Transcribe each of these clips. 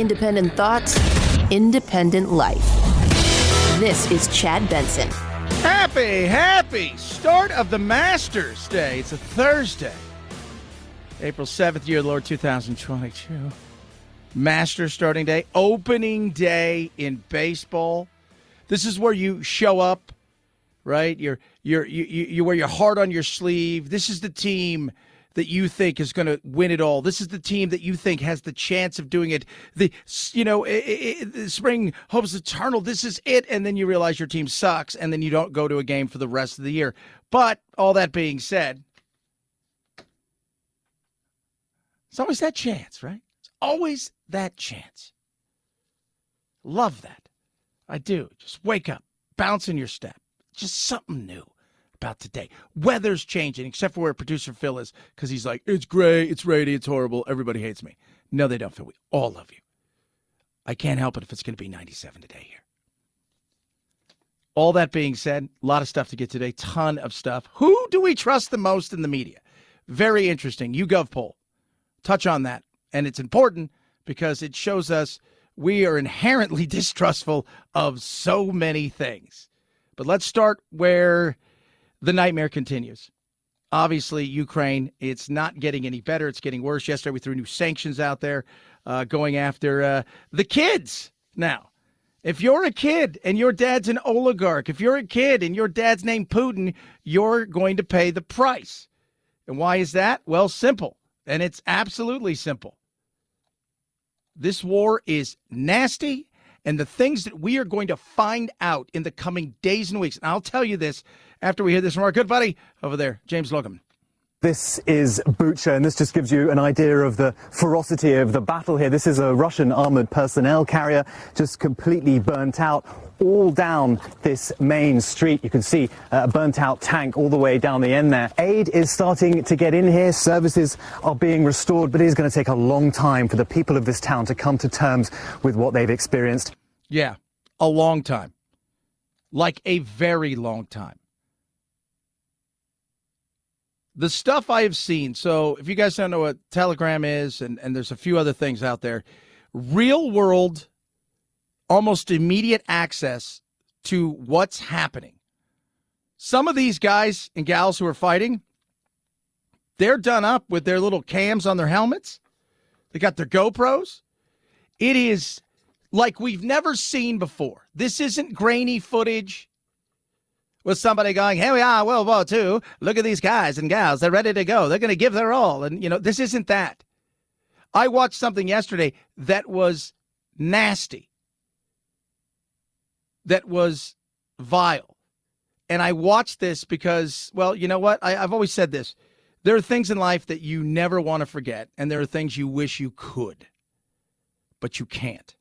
Independent thoughts, independent life. This is Chad Benson. Happy start of the Masters Day. It's a Thursday, April 7th, year of the Lord 2022. Masters starting day, opening day in baseball. This is where you show up, right? You wear your heart on your sleeve. This is the team that you think is going to win it all. This is the team that you think has the chance of doing it. The spring hopes eternal. This is it. And then you realize your team sucks, and then you don't go to a game for the rest of the year. But all that being said, it's always that chance, right? It's always that chance. Love that. I do. Just wake up, bounce in your step. Just something new about today. Weather's changing, except for where producer Phil is, because he's like, it's gray, it's rainy, it's horrible, everybody hates me. No, they don't, Phil. We all love you. I can't help it if it's going to be 97 today here. All that being said, a lot of stuff to get today, ton of stuff. Who do we trust the most in the media? Very interesting. YouGov poll. Touch on that. And it's important because it shows us we are inherently distrustful of so many things. But let's start where the nightmare continues. Obviously, Ukraine, it's not getting any better. It's getting worse. Yesterday, we threw new sanctions out there going after the kids. Now, if you're a kid and your dad's an oligarch, if you're a kid and your dad's named Putin, you're going to pay the price. And why is that? Well, simple. And it's absolutely simple. This war is nasty. And the things that we are going to find out in the coming days and weeks, and I'll tell you this after we hear this from our good buddy over there, James Logan. This is Bucha, and this just gives you an idea of the ferocity of the battle here. This is a Russian armored personnel carrier just completely burnt out all down this main street. You can see a burnt-out tank all the way down the end there. Aid is starting to get in here. Services are being restored, but it is going to take a long time for the people of this town to come to terms with what they've experienced. Yeah, a long time. Like a very long time. The stuff I have seen, so if you guys don't know what Telegram is, and there's a few other things out there, real world, almost immediate access to what's happening. Some of these guys and gals who are fighting, they're done up with their little cams on their helmets. They got their GoPros. It is like we've never seen before. This isn't grainy footage with somebody going, here we are, World War II. Look at these guys and gals. They're ready to go. They're going to give their all. And, this isn't that. I watched something yesterday that was nasty, that was vile. And I watched this because, well, you know what? I've always said this. There are things in life that you never want to forget, and there are things you wish you could, but you can't.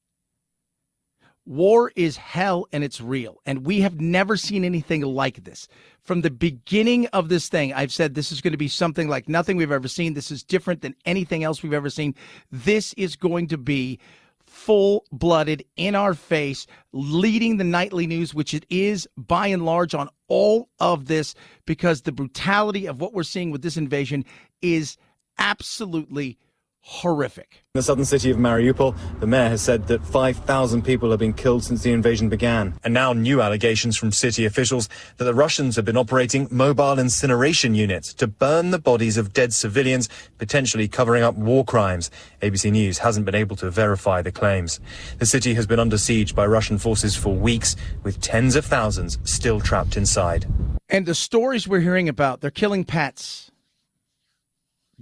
War is hell, and it's real, and we have never seen anything like this. From the beginning of this thing, I've said this is going to be something like nothing we've ever seen. This is different than anything else we've ever seen. This is going to be full-blooded, in our face, leading the nightly news, which it is by and large on all of this, because the brutality of what we're seeing with this invasion is absolutely horrific. In the southern city of Mariupol, the mayor has said that 5,000 people have been killed since the invasion began. And now new allegations from city officials that the Russians have been operating mobile incineration units to burn the bodies of dead civilians, potentially covering up war crimes. ABC News hasn't been able to verify the claims. The city has been under siege by Russian forces for weeks, with tens of thousands still trapped inside. And the stories we're hearing about, they're killing pets.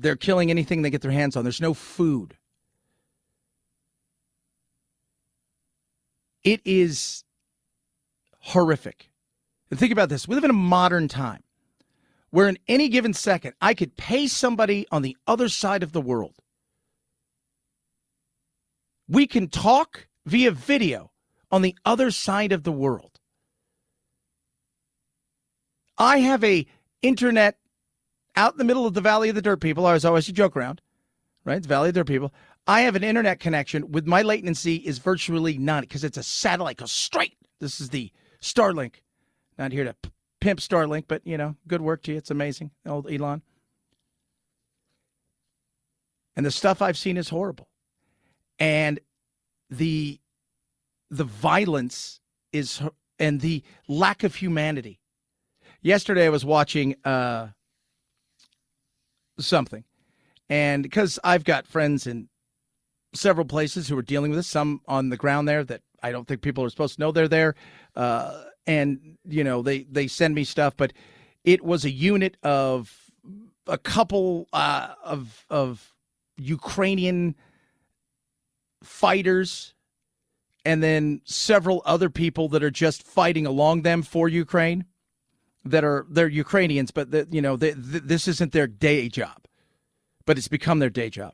They're killing anything they get their hands on. There's no food. It is horrific. And think about this. We live in a modern time where in any given second, I could pay somebody on the other side of the world. We can talk via video on the other side of the world. I have a internet out in the middle of the Valley of the Dirt People. I always joke around, right? It's Valley of the Dirt People. I have an internet connection with my latency is virtually none because it's a satellite goes straight. This is the Starlink. Not here to pimp Starlink, but, good work to you. It's amazing, old Elon. And the stuff I've seen is horrible. And the violence is, and the lack of humanity. Yesterday I was watching something, and because I've got friends in several places who are dealing with this, some on the ground there that I don't think people are supposed to know they're there, and they send me stuff, but it was a unit of a couple of Ukrainian fighters, and then several other people that are just fighting along them for Ukraine. They're Ukrainians, but this isn't their day job, but it's become their day job.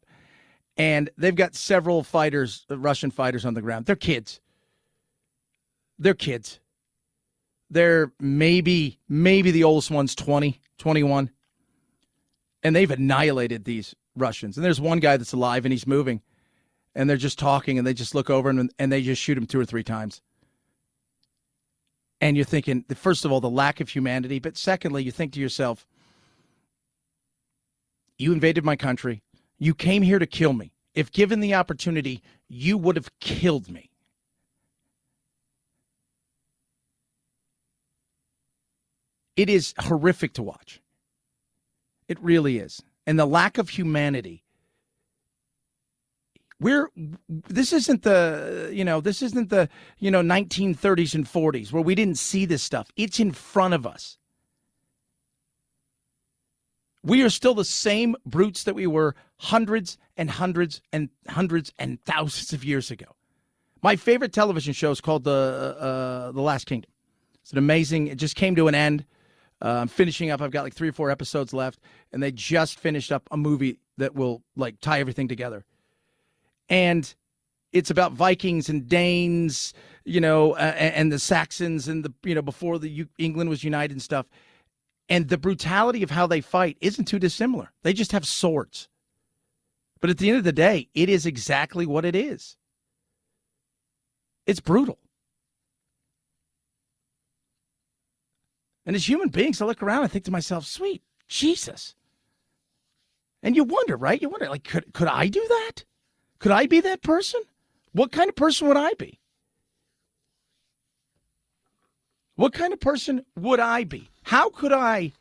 And they've got several fighters, Russian fighters on the ground. They're kids. They're maybe the oldest one's 20, 21. And they've annihilated these Russians. And there's one guy that's alive and he's moving. And they're just talking and they just look over and they just shoot him 2 or 3 times. And you're thinking, first of all, the lack of humanity. But secondly, you think to yourself, you invaded my country. You came here to kill me. If given the opportunity, you would have killed me. It is horrific to watch. It really is. And the lack of humanity. This isn't the 1930s and 40s where we didn't see this stuff. It's in front of us. We are still the same brutes that we were hundreds and hundreds and hundreds and thousands of years ago. My favorite television show is called The Last Kingdom. It's an amazing. It just came to an end. I'm finishing up. I've got like 3 or 4 episodes left, and they just finished up a movie that will like tie everything together. And it's about Vikings and Danes, and the Saxons and before England was united and stuff. And the brutality of how they fight isn't too dissimilar. They just have swords. But at the end of the day, it is exactly what it is. It's brutal. And as human beings, I look around and think to myself, sweet Jesus. And you wonder, right? You wonder, like, could I do that? Could I be that person? What kind of person would I be? What kind of person would I be? How could I,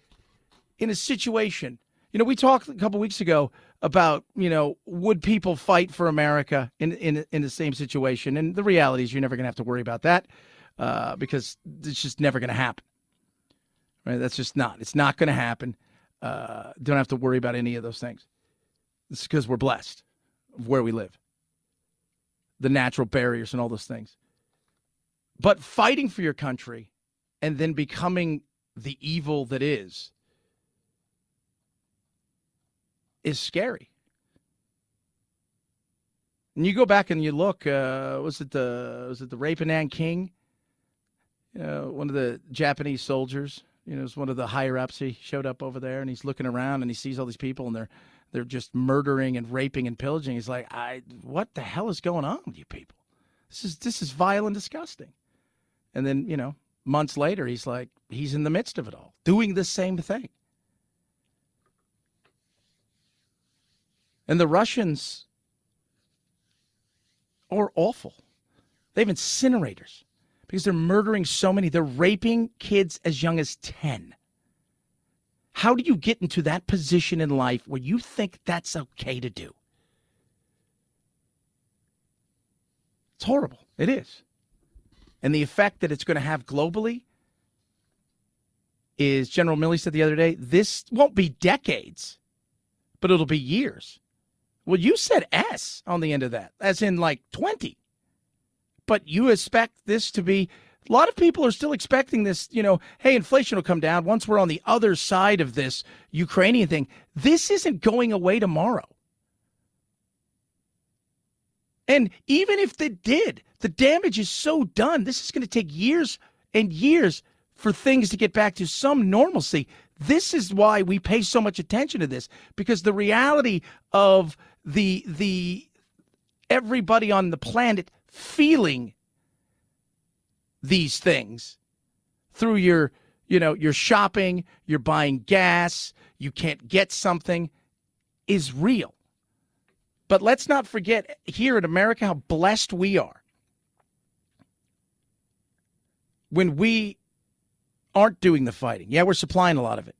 in a situation, we talked a couple weeks ago about, would people fight for America in the same situation? And the reality is you're never going to have to worry about that because it's just never going to happen. Right? That's just not. It's not going to happen. Don't have to worry about any of those things. It's because we're blessed of where we live. The natural barriers and all those things. But fighting for your country and then becoming the evil that is scary. And you go back and you look, was it the rape of Nanking? One of the Japanese soldiers, it was one of the higher ups. He showed up over there and he's looking around and he sees all these people and they're just murdering and raping and pillaging. He's like, what the hell is going on with you people? This is vile and disgusting. And then, months later, he's in the midst of it all, doing the same thing. And the Russians are awful. They have incinerators because they're murdering so many. They're raping kids as young as 10. How do you get into that position in life where you think that's okay to do? It's horrible. It is. And the effect that it's going to have globally is, General Milley said the other day, this won't be decades, but it'll be years. Well, you said S on the end of that, as in like 20. But you expect this to be, a lot of people are still expecting this, hey, inflation will come down once we're on the other side of this Ukrainian thing. This isn't going away tomorrow. And even if they did, the damage is so done. This is going to take years and years for things to get back to some normalcy. This is why we pay so much attention to this, because the reality of the everybody on the planet feeling these things through your shopping, you're buying gas, you can't get something, is real. But let's not forget here in America how blessed we are when we aren't doing the fighting. Yeah, we're supplying a lot of it.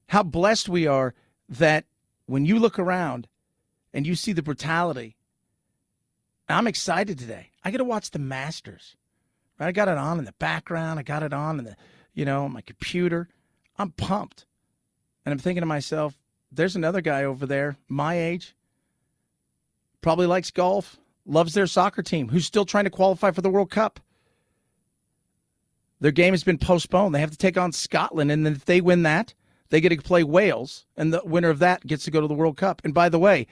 How blessed we are that when you look around and you see the brutality, I'm excited today. I get to watch the Masters. Right? I got it on in the background. I got it on in the, on my computer. I'm pumped. And I'm thinking to myself, there's another guy over there, my age, probably likes golf, loves their soccer team, who's still trying to qualify for the World Cup. Their game has been postponed. They have to take on Scotland, and then if they win that, they get to play Wales, and the winner of that gets to go to the World Cup. And by the way,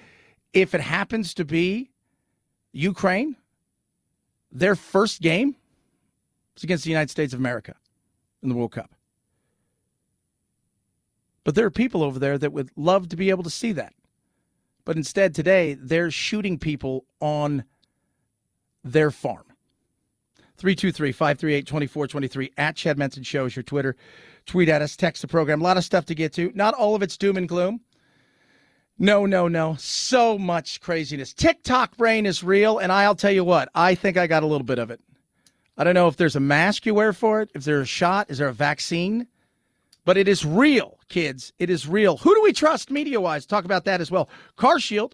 if it happens to be Ukraine, their first game is against the United States of America in the World Cup. But there are people over there that would love to be able to see that. But instead today, they're shooting people on their farm. 323-538-2423 at Chad Benson Show is your Twitter. Tweet at us, text the program. A lot of stuff to get to. Not all of it's doom and gloom. No. So much craziness. TikTok brain is real, and I'll tell you what, I think I got a little bit of it. I don't know if there's a mask you wear for it, if there's a shot, is there a vaccine? But it is real, kids. It is real. Who do we trust media-wise? Talk about that as well. CarShield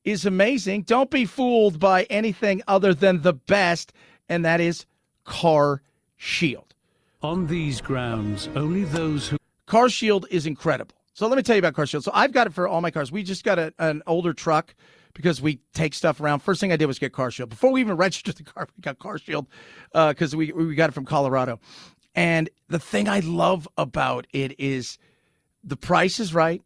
is amazing. Don't be fooled by anything other than the best, and that is CarShield. On these grounds, only those who... CarShield is incredible. So let me tell you about CarShield. So I've got it for all my cars. We just got an older truck because we take stuff around. First thing I did was get CarShield. Before we even registered the car, we got CarShield because we got it from Colorado. And the thing I love about it is the price is right.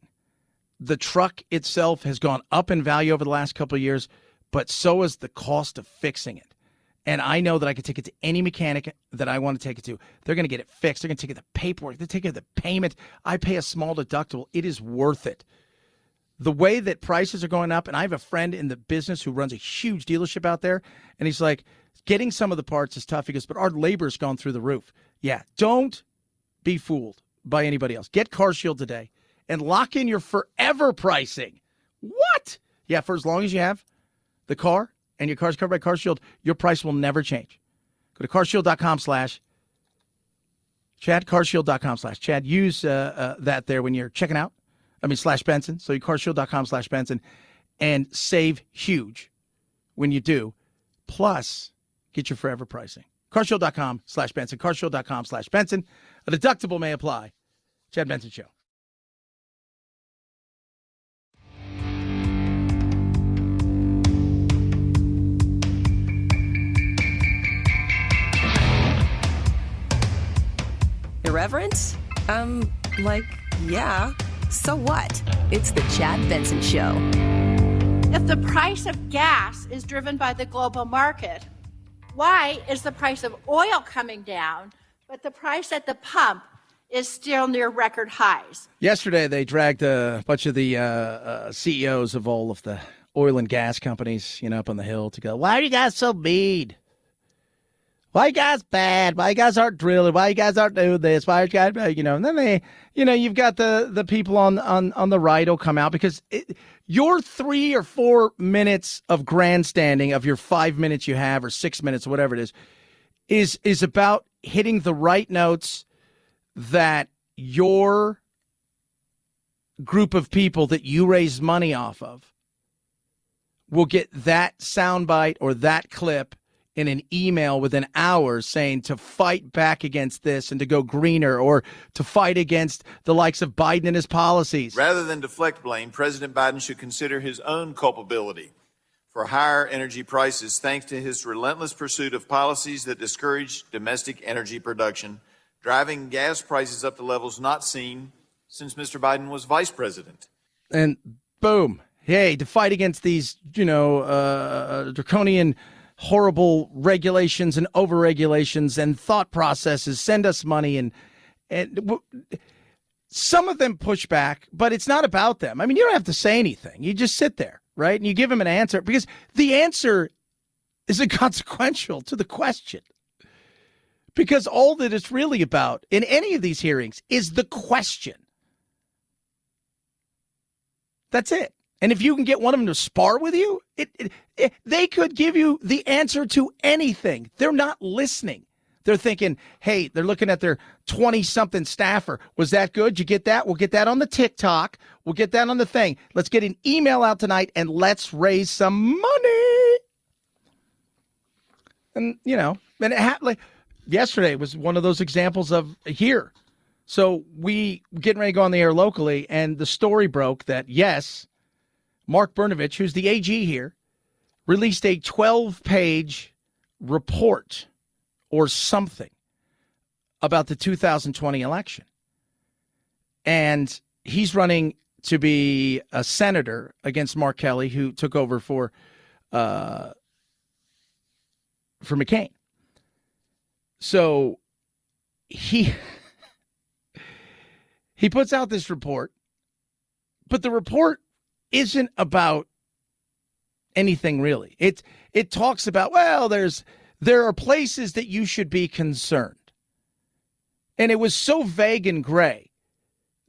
The truck itself has gone up in value over the last couple of years, but so has the cost of fixing it. And I know that I can take it to any mechanic that I want to take it to. They're going to get it fixed. They're going to take it to the paperwork. They're taking the payment. I pay a small deductible. It is worth it. The way that prices are going up, and I have a friend in the business who runs a huge dealership out there, and he's like, getting some of the parts is tough. He goes, but our labor's gone through the roof. Yeah, don't be fooled by anybody else. Get CarShield today and lock in your forever pricing. What? Yeah, for as long as you have the car and your car's covered by CarShield, your price will never change. Go to carshield.com/Chad, carshield.com/Chad. Use that there when you're checking out. /Benson. So you carshield.com/Benson and save huge when you do. Plus, get your forever pricing. carshield.com/Benson. carshield.com/Benson. A deductible may apply. Chad Benson Show. Irreverence? Yeah. So what? It's the Chad Benson Show. If the price of gas is driven by the global market, why is the price of oil coming down, but the price at the pump is still near record highs? Yesterday, they dragged a bunch of the CEOs of all of the oil and gas companies, up on the Hill to go, why are you guys so mean? Why you guys bad? Why you guys aren't drilling? Why you guys aren't doing this? Why you guys, and then they, you've got the people on the right will come out because your 3 or 4 minutes of grandstanding of your 5 minutes you have or 6 minutes, whatever it is about hitting the right notes that your group of people that you raise money off of will get that soundbite or that clip in an email within hours saying to fight back against this and to go greener or to fight against the likes of Biden and his policies. Rather than deflect blame, President Biden should consider his own culpability for higher energy prices thanks to his relentless pursuit of policies that discourage domestic energy production, driving gas prices up to levels not seen since Mr. Biden was vice president. And boom, hey, to fight against these, draconian horrible regulations and over-regulations and thought processes, send us money. And some of them push back, but it's not about them. I mean, you don't have to say anything. You just sit there, right? And you give them an answer because the answer is inconsequential to the question. Because all that it's really about in any of these hearings is the question. That's it. And if you can get one of them to spar with you, they could give you the answer to anything. They're not listening. They're thinking, hey, they're looking at their 20-something staffer. Was that good? Did you get that? We'll get that on the TikTok. We'll get that on the thing. Let's get an email out tonight and let's raise some money. And, and like yesterday was one of those examples of here. So we getting ready to go on the air locally, and the story broke that, yes, Mark Brnovich, who's the AG here, released a 12-page report or something about the 2020 election. And he's running to be a senator against Mark Kelly, who took over for McCain. So he puts out this report, but the report isn't about anything really. It talks about, well, there are places that you should be concerned. And it was so vague and gray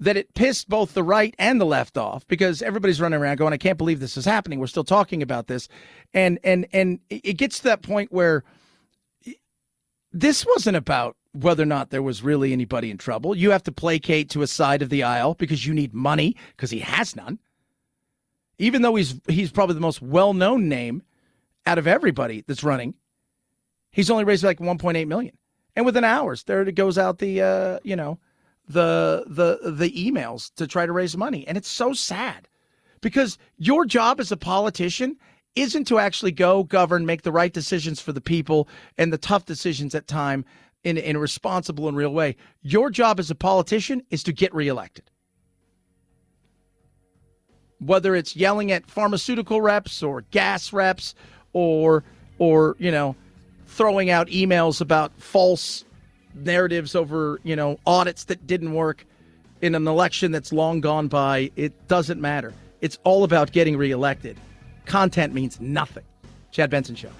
that it pissed both the right and the left off, because everybody's running around going, I can't believe this is happening. We're still talking about this. And it gets to that point where this wasn't about whether or not there was really anybody in trouble. You have to placate to a side of the aisle because you need money, because he has none. Even though he's probably the most well-known name out of everybody that's running, he's only raised like 1.8 million. And within hours, there it goes out the emails to try to raise money. And it's so sad, because your job as a politician isn't to actually go govern, make the right decisions for the people and the tough decisions at time in a responsible and real way. Your job as a politician is to get reelected. Whether it's yelling at pharmaceutical reps or gas reps or throwing out emails about false narratives over, audits that didn't work in an election that's long gone by, it doesn't matter. It's all about getting reelected. Content means nothing. Chad Benson Show.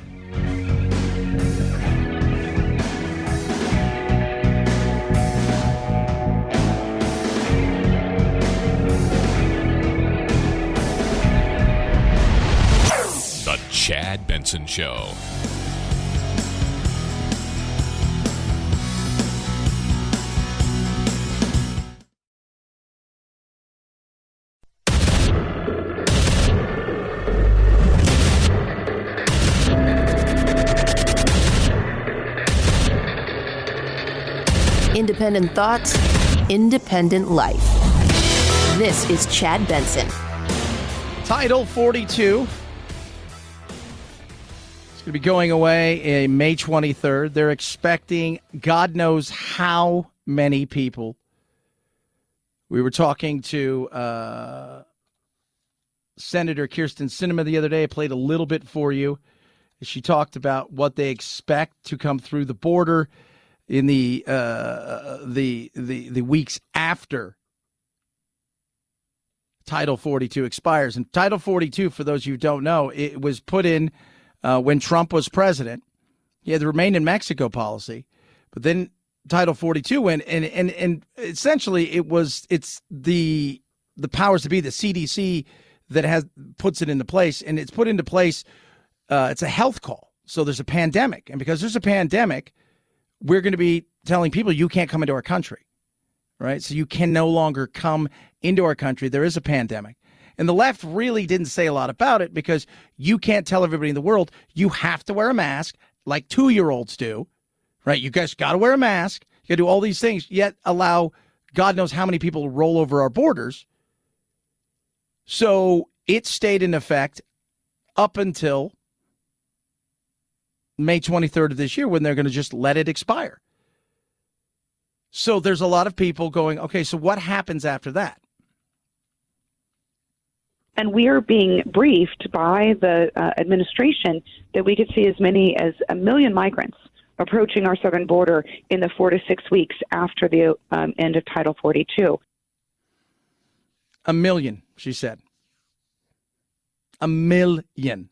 The Chad Benson Show. Independent thoughts, independent life. This is Chad Benson. Title 42. It's going to be going away May 23rd. They're expecting God knows how many people. We were talking to Senator Kyrsten Sinema the other day. I played a little bit for you. She talked about what they expect to come through the border in the weeks after Title 42 expires. And Title 42, for those of you who don't know, it was put in when Trump was president. He had the Remain in Mexico policy, but then Title 42 went, and essentially it's the powers to be, the CDC, that puts it into place, and it's put into place. It's a health call. So there's a pandemic, and because there's a pandemic, we're going to be telling people you can't come into our country, right? So you can no longer come into our country. There is a pandemic. And the left really didn't say a lot about it, because you can't tell everybody in the world you have to wear a mask like 2-year-olds do, right? You guys got to wear a mask. You got to do all these things, yet allow God knows how many people to roll over our borders. So it stayed in effect up until May 23rd of this year, when they're going to just let it expire. So there's a lot of people going, okay, so what happens after that? And we are being briefed by the administration that we could see as many as 1 million migrants approaching our southern border in the 4 to 6 weeks after the end of Title 42. 1 million, she said. 1 million.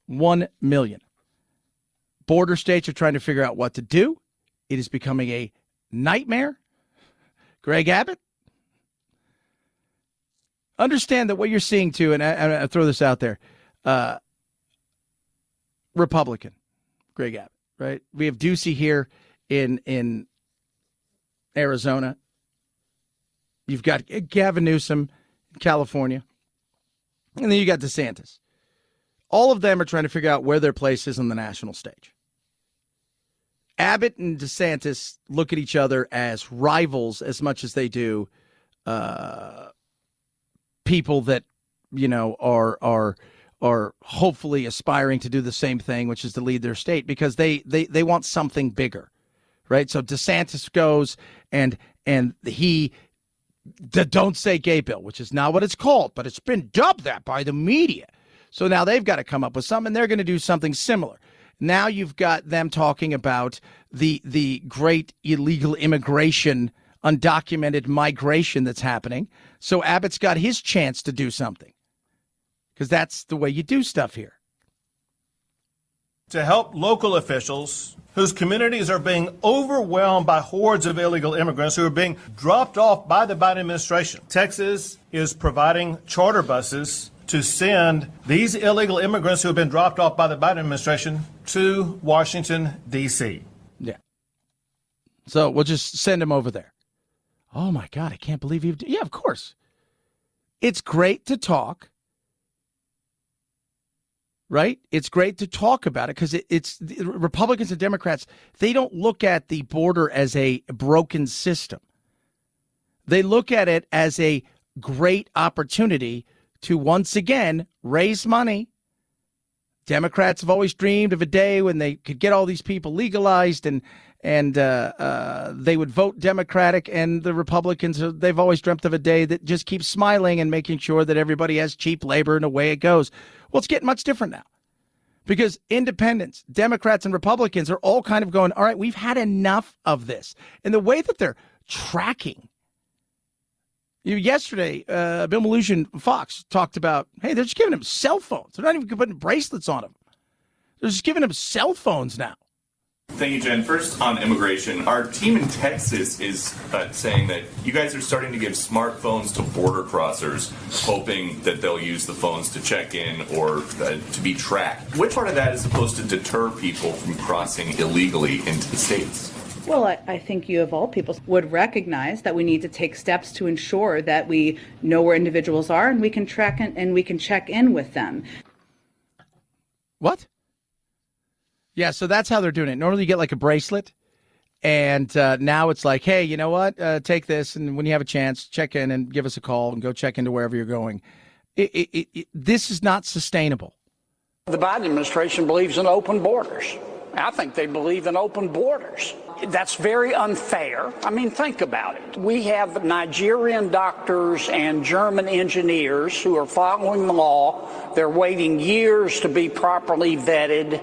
1 million. Border states are trying to figure out what to do. It is becoming a nightmare. Greg Abbott, Understand that what you're seeing too, and I throw this out there, Republican, Greg Abbott, right? We have Ducey here in Arizona. You've got Gavin Newsom in California. And then you got DeSantis. All of them are trying to figure out where their place is on the national stage. Abbott and DeSantis look at each other as rivals as much as they do people that, you know, are hopefully aspiring to do the same thing, which is to lead their state, because they want something bigger, right? So DeSantis goes and he the Don't Say Gay bill, which is not what it's called, but it's been dubbed that by the media. So now they've got to come up with something, and they're going to do something similar. Now you've got them talking about the great illegal immigration, undocumented migration that's happening. So Abbott's got his chance to do something, because that's the way you do stuff here. To help local officials whose communities are being overwhelmed by hordes of illegal immigrants who are being dropped off by the Biden administration. Texas is providing charter buses to send these illegal immigrants who have been dropped off by the Biden administration to Washington, D.C. Yeah. So we'll just send them over there. Oh, my God, I can't believe you've... Yeah, of course. It's great to talk. Right? It's great to talk about it, because it's Republicans and Democrats, they don't look at the border as a broken system. They look at it as a great opportunity to once again raise money. Democrats have always dreamed of a day when they could get all these people legalized and they would vote Democratic, and the Republicans, they've always dreamt of a day that just keeps smiling and making sure that everybody has cheap labor, and away it goes. Well, it's getting much different now, because independents, Democrats, and Republicans are all kind of going, all right, we've had enough of this. And the way that they're tracking, yesterday, Bill Maloogian, Fox, talked about, hey, they're just giving them cell phones. They're not even putting bracelets on them. They're just giving them cell phones now. Thank you, Jen. First, on immigration, our team in Texas is saying that you guys are starting to give smartphones to border crossers, hoping that they'll use the phones to check in or to be tracked. Which part of that is supposed to deter people from crossing illegally into the states? Well, I think you, of all people, would recognize that we need to take steps to ensure that we know where individuals are, and we can track and we can check in with them. What? Yeah, so that's how they're doing it. Normally you get like a bracelet, and now it's like, hey, you know what? Take this, and when you have a chance, check in and give us a call and go check into wherever you're going. This is not sustainable. The Biden administration believes in open borders. I think they believe in open borders. That's very unfair. I mean, think about it. We have Nigerian doctors and German engineers who are following the law. They're waiting years to be properly vetted.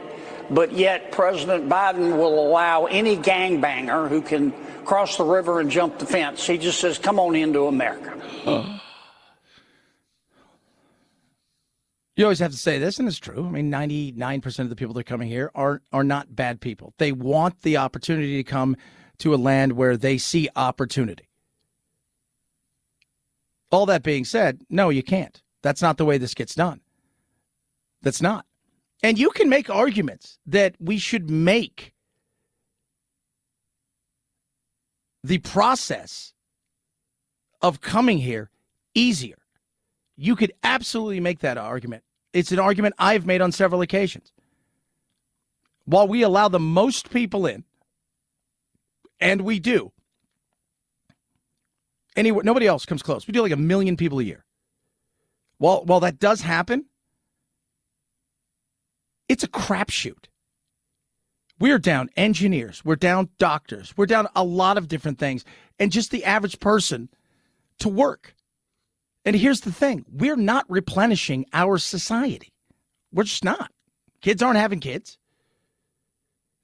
But yet President Biden will allow any gangbanger who can cross the river and jump the fence. He just says, come on into America. You always have to say this, and it's true. I mean, 99% of the people that are coming here are not bad people. They want the opportunity to come to a land where they see opportunity. All that being said, no, you can't. That's not the way this gets done. That's not. And you can make arguments that we should make the process of coming here easier. You could absolutely make that argument. It's an argument I've made on several occasions. While we allow the most people in, and we do, nobody else comes close. We do like 1 million people a year. While that does happen, it's a crapshoot. We're down engineers. We're down doctors. We're down a lot of different things. And just the average person to work. And here's the thing. We're not replenishing our society. We're just not. Kids aren't having kids.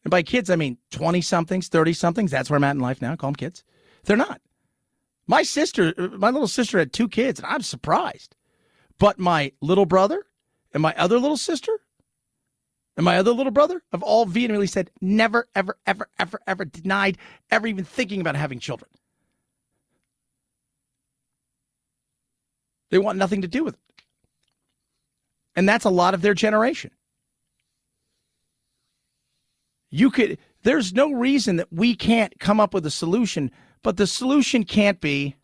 And by kids, I mean 20-somethings, 30-somethings. That's where I'm at in life now. I call them kids. They're not. My little sister had 2 kids, and I'm surprised. But my little brother and my other little sister and my other little brother have all vehemently said never, ever, ever, ever, ever denied ever even thinking about having children. They want nothing to do with it. And that's a lot of their generation. There's no reason that we can't come up with a solution, but the solution can't be,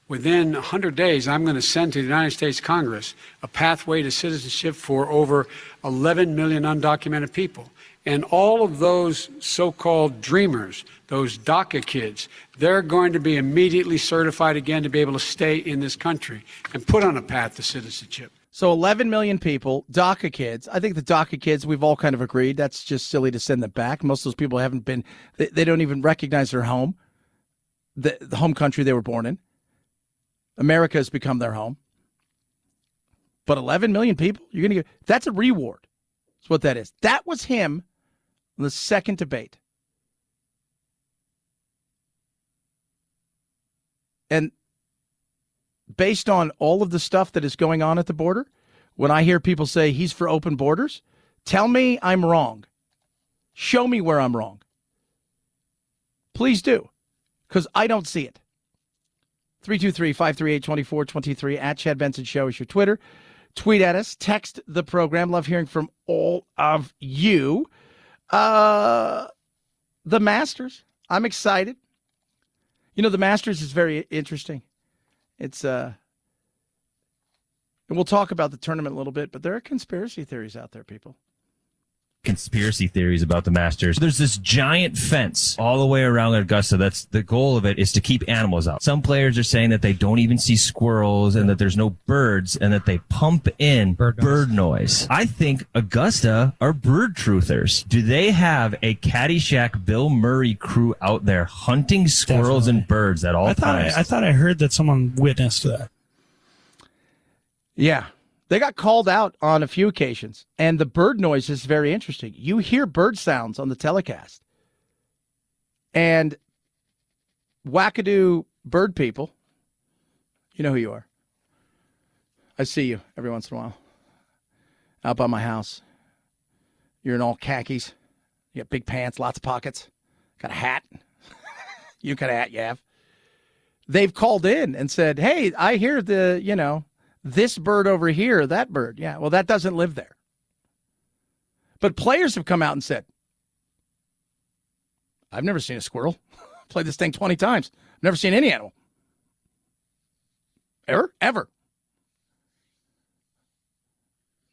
within 100 days, I'm going to send to the United States Congress a pathway to citizenship for over 11 million undocumented people. And all of those so-called dreamers, those DACA kids, they're going to be immediately certified again to be able to stay in this country and put on a path to citizenship. So 11 million people, DACA kids. I think the DACA kids, we've all kind of agreed, that's just silly to send them back. Most of those people haven't been, they don't even recognize their home, the home country they were born in. America has become their home. But 11 million people, you're going to get, that's a reward. That's what that is. That was him in the second debate. And based on all of the stuff that is going on at the border, when I hear people say he's for open borders, tell me I'm wrong. Show me where I'm wrong. Please do, because I don't see it. 323-538-2423 at Chad Benson Show is your Twitter. Tweet at us. Text the program. Love hearing from all of you. The Masters. I'm excited. You know, the Masters is very interesting. It's and we'll talk about the tournament a little bit, but there are conspiracy theories out there, people. Conspiracy theories about the Masters. There's this giant fence all the way around Augusta. That's the goal of it, is to keep animals out. Some players are saying that they don't even see squirrels and that there's no birds and that they pump in bird noise. I think Augusta are bird truthers. Do they have a Caddyshack Bill Murray crew out there hunting squirrels and birds at all times? I thought I heard that someone witnessed that. Yeah. They got called out on a few occasions, and the bird noise is very interesting. You hear bird sounds on the telecast. And wackadoo bird people, you know who you are. I see you every once in a while out by my house. You're in all khakis. You got big pants, lots of pockets. Got a hat. You got a hat you have. They've called in and said, hey, I hear this bird over here, that bird. Yeah, well, that doesn't live there. But players have come out and said, I've never seen a squirrel. Played this thing 20 times. Never seen any animal. Ever.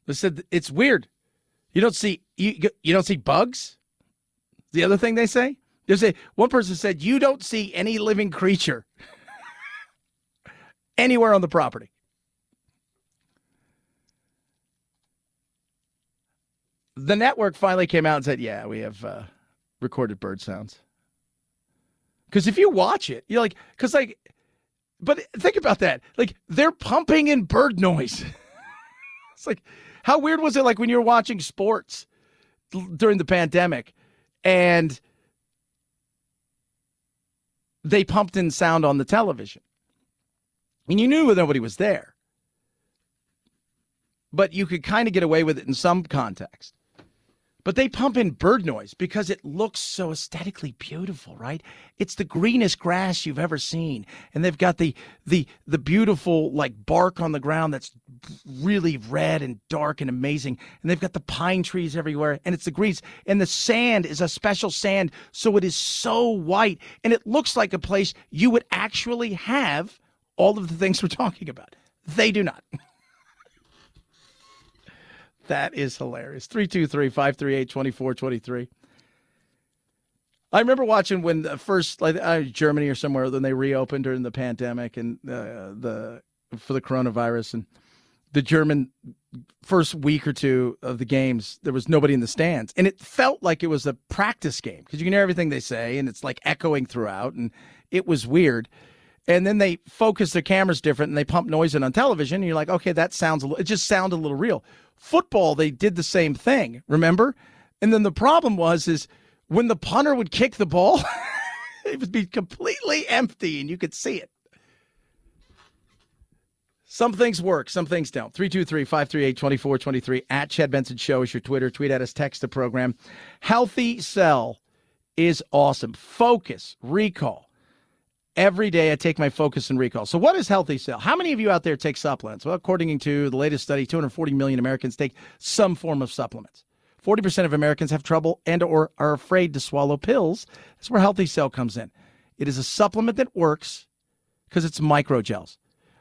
They said it's weird. You don't see bugs. The other thing they say, one person said, you don't see any living creature anywhere on the property. The network finally came out and said, yeah, we have recorded bird sounds. Because if you watch it, you're like, but think about that. Like, they're pumping in bird noise. It's like, how weird was it like when you were watching sports during the pandemic and they pumped in sound on the television? And you knew nobody was there. But you could kind of get away with it in some context. But they pump in bird noise because it looks so aesthetically beautiful, right? It's the greenest grass you've ever seen. And they've got the beautiful, like, bark on the ground that's really red and dark and amazing. And they've got the pine trees everywhere. And it's the greens. And the sand is a special sand, so it is so white. And it looks like a place you would actually have all of the things we're talking about. They do not. That is hilarious. 323-538-2423. I remember watching when the first, Germany or somewhere, when they reopened during the pandemic and for the coronavirus, and the German first week or two of the games, there was nobody in the stands, and it felt like it was a practice game because you can hear everything they say, and it's like echoing throughout, and it was weird. And then they focus their cameras different, and they pump noise in on television, and you're like, okay, it just sounded a little real. Football, they did the same thing, remember? And then the problem is when the punter would kick the ball, it would be completely empty, and you could see it. Some things work, some things don't. 323-538-2423 at Chad Benson Show is your Twitter. Tweet at us, text the program. Healthy Cell is awesome. Focus, recall. Every day I take my Focus and Recall. So what is Healthy Cell? How many of you out there take supplements? Well, according to the latest study, 240 million Americans take some form of supplements. 40% of Americans have trouble and or are afraid to swallow pills. That's where Healthy Cell comes in. It is a supplement that works because it's microgels.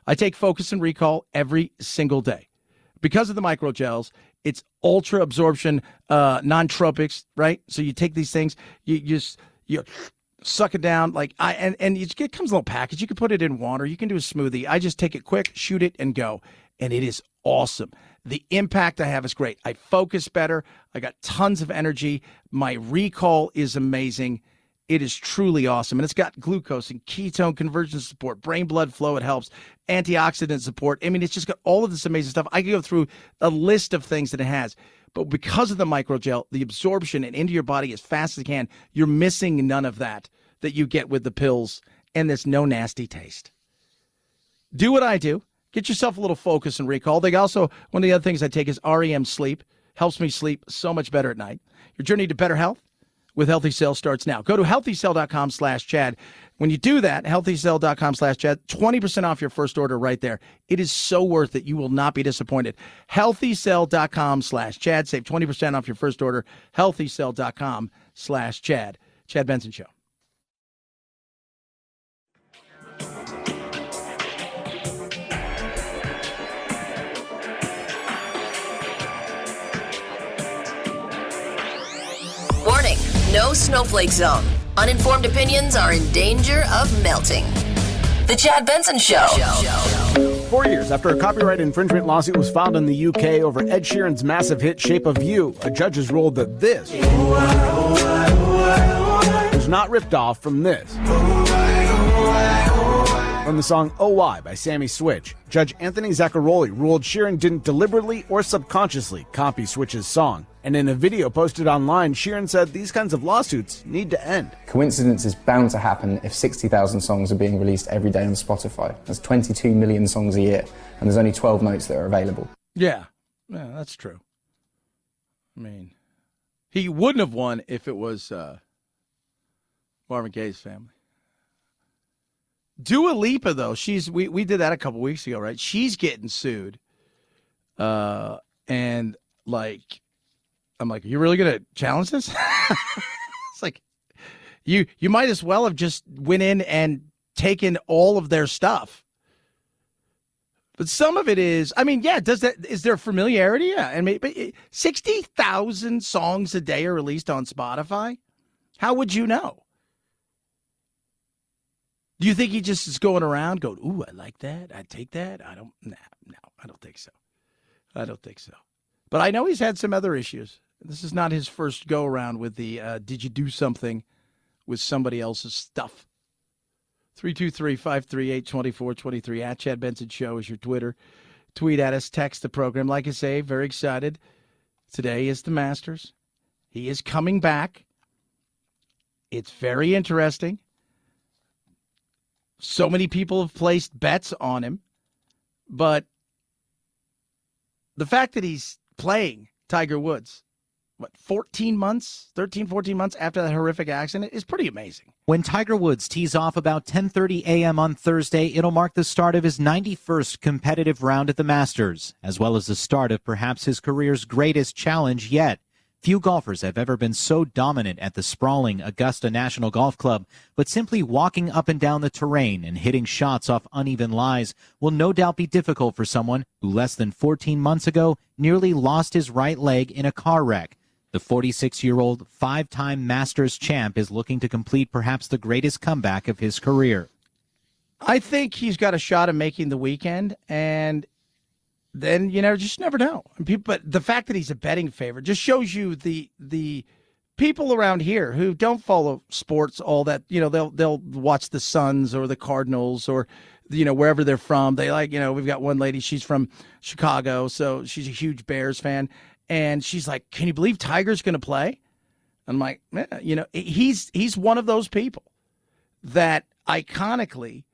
I take Focus and Recall every single day. Because of the microgels, it's ultra absorption, non-tropics, right? So you take these things, you suck it down and it comes in a little package. You can put it in water. You can do a smoothie. I just take it quick, shoot it, and go. And it is awesome. The impact I have is great. I focus better. I got tons of energy. My recall is amazing. It is truly awesome. And it's got glucose and ketone conversion support, brain blood flow. It helps. Antioxidant support. I mean, it's just got all of this amazing stuff. I can go through a list of things that it has. But because of the microgel, the absorption and into your body as fast as it can, you're missing none of that you get with the pills. And there's no nasty taste. Do what I do. Get yourself a little Focus and Recall. They also, one of the other things I take is REM Sleep. Helps me sleep so much better at night. Your journey to better health with Healthy Cell starts now. Go to healthycell.com/Chad. When you do that, healthycell.com/Chad, 20% off your first order right there. It is so worth it. You will not be disappointed. Healthycell.com/Chad. Save 20% off your first order. Healthycell.com/Chad. Chad Benson Show. Warning, no snowflake zone. Uninformed opinions are in danger of melting. The Chad Benson Show. 4 years after a copyright infringement lawsuit was filed in the UK over Ed Sheeran's massive hit Shape of You, a judge has ruled that this was not ripped off from this. From the song Oh Why by Sammy Switch, Judge Anthony Zaccaroli ruled Sheeran didn't deliberately or subconsciously copy Switch's song. And in a video posted online, Sheeran said these kinds of lawsuits need to end. Coincidence is bound to happen if 60,000 songs are being released every day on Spotify. That's 22 million songs a year, and there's only 12 notes that are available. Yeah, that's true. I mean, he wouldn't have won if it was Marvin Gaye's family. Dua Lipa, though, we did that a couple weeks ago, right? She's getting sued. And, I'm like, are you really going to challenge this? It's like, you might as well have just went in and taken all of their stuff. But some of it is, I mean, yeah, is there familiarity? Yeah. And maybe 60,000 songs a day are released on Spotify. How would you know? Do you think he just is going around going, ooh, I like that. I'd take that. I don't think so. I don't think so. But I know he's had some other issues. This is not his first go around with the, did you do something with somebody else's stuff? 323-538-2423 at Chad Benson Show is your Twitter. Tweet at us, text the program. Like I say, very excited. Today is the Masters. He is coming back. It's very interesting. So many people have placed bets on him, but the fact that he's playing Tiger Woods, 13, 14 months after that horrific accident is pretty amazing. When Tiger Woods tees off about 10:30 a.m. on Thursday, it'll mark the start of his 91st competitive round at the Masters, as well as the start of perhaps his career's greatest challenge yet. Few golfers have ever been so dominant at the sprawling Augusta National Golf Club, but simply walking up and down the terrain and hitting shots off uneven lies will no doubt be difficult for someone who less than 14 months ago nearly lost his right leg in a car wreck. The 46-year-old five-time Masters champ is looking to complete perhaps the greatest comeback of his career. I think he's got a shot at making the weekend, and then you just never know. But the fact that he's a betting favorite just shows you the people around here who don't follow sports all that. They'll watch the Suns or the Cardinals or wherever they're from. They we've got one lady, she's from Chicago, so she's a huge Bears fan, and she's like, "Can you believe Tiger's going to play?" I'm like, he's one of those people that iconically,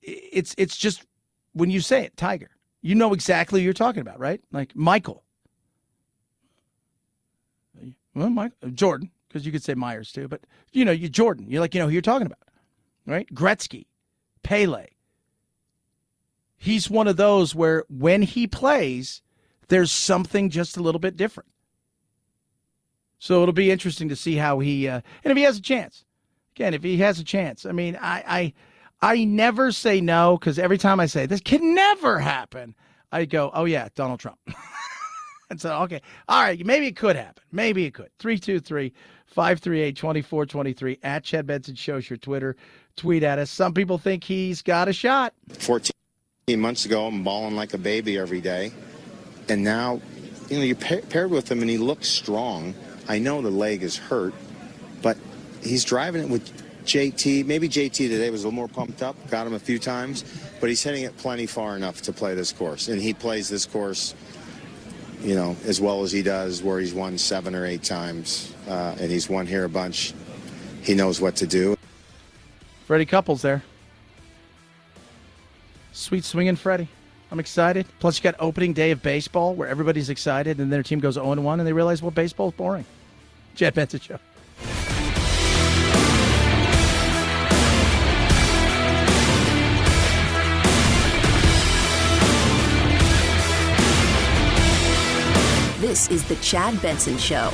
it's just when you say it, Tiger. You know exactly what you're talking about, right? Like Michael. Well, Jordan, because you could say Myers too, but you Jordan. You're like, who you're talking about. right? Gretzky, Pele. He's one of those where when he plays, there's something just a little bit different. So it'll be interesting to see how he, and if he has a chance. Again, if he has a chance. I mean, I never say no, because every time I say this can never happen, I go, oh yeah, Donald Trump. And so, okay, all right, maybe it could happen. Maybe it could. 323-538-2423 at Chad Benson Show's your Twitter. Tweet at us. Some people think he's got a shot. 14 months ago, I'm balling like a baby every day. And now, you paired with him and he looks strong. I know the leg is hurt, but he's driving it with JT. Maybe JT today was a little more pumped up, got him a few times, but he's hitting it plenty far enough to play this course. And he plays this course, as well as he does, where he's won 7 or 8 times, and he's won here a bunch. He knows what to do. Freddie Couples there. Sweet swinging Freddie. I'm excited. Plus, you got opening day of baseball where everybody's excited and their team goes 0-1 and they realize, well, baseball is boring. Chad Benson Show. This is the Chad Benson Show.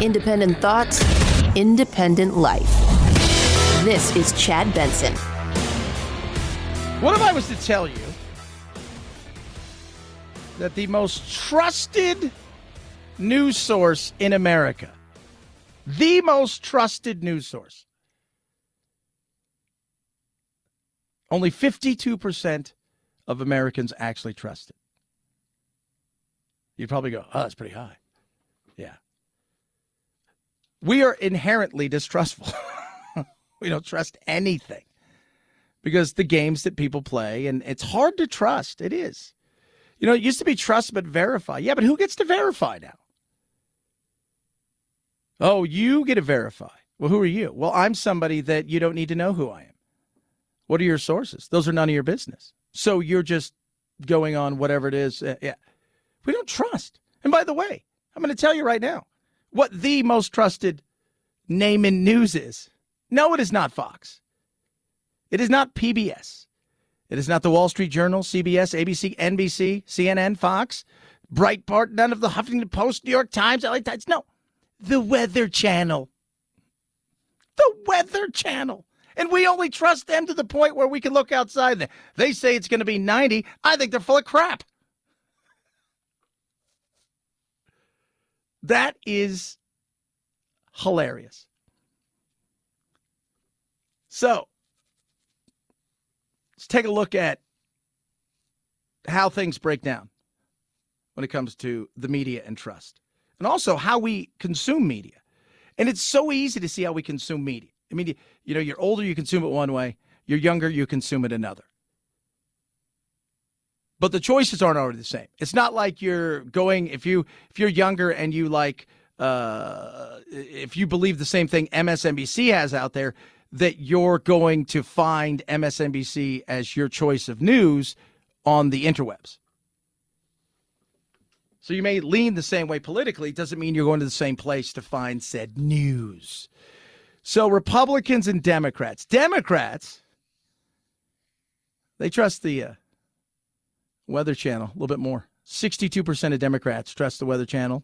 Independent thoughts, independent life. This is Chad Benson. What if I was to tell you that the most trusted news source in America, the most trusted news source, only 52% of Americans actually trust it? You'd probably go, oh, that's pretty high. Yeah. We are inherently distrustful. We don't trust anything because the games that people play, and it's hard to trust. It is. It used to be trust but verify. Yeah, but who gets to verify now? Oh, you get to verify. Well, who are you? Well, I'm somebody that you don't need to know who I am. What are your sources? Those are none of your business. So you're just going on whatever it is. Yeah. We don't trust. And by the way, I'm going to tell you right now what the most trusted name in news is. No, it is not Fox. It is not PBS. It is not the Wall Street Journal, CBS, ABC, NBC, CNN, Fox, Breitbart, none of the Huffington Post, New York Times, LA Times. No, the Weather Channel. The Weather Channel. And we only trust them to the point where we can look outside there. They say it's going to be 90. I think they're full of crap. That is hilarious. So, let's take a look at how things break down when it comes to the media and trust, and also how we consume media. And it's so easy to see how we consume media. I mean, you're older, you consume it one way. You're younger, you consume it another. But the choices aren't already the same. It's not like you're going, if you're younger and you like, if you believe the same thing MSNBC has out there, that you're going to find MSNBC as your choice of news on the interwebs. So you may lean the same way politically. Doesn't mean you're going to the same place to find said news. So Republicans and Democrats. Democrats, they trust the Weather Channel a little bit more. 62% of Democrats trust the Weather Channel.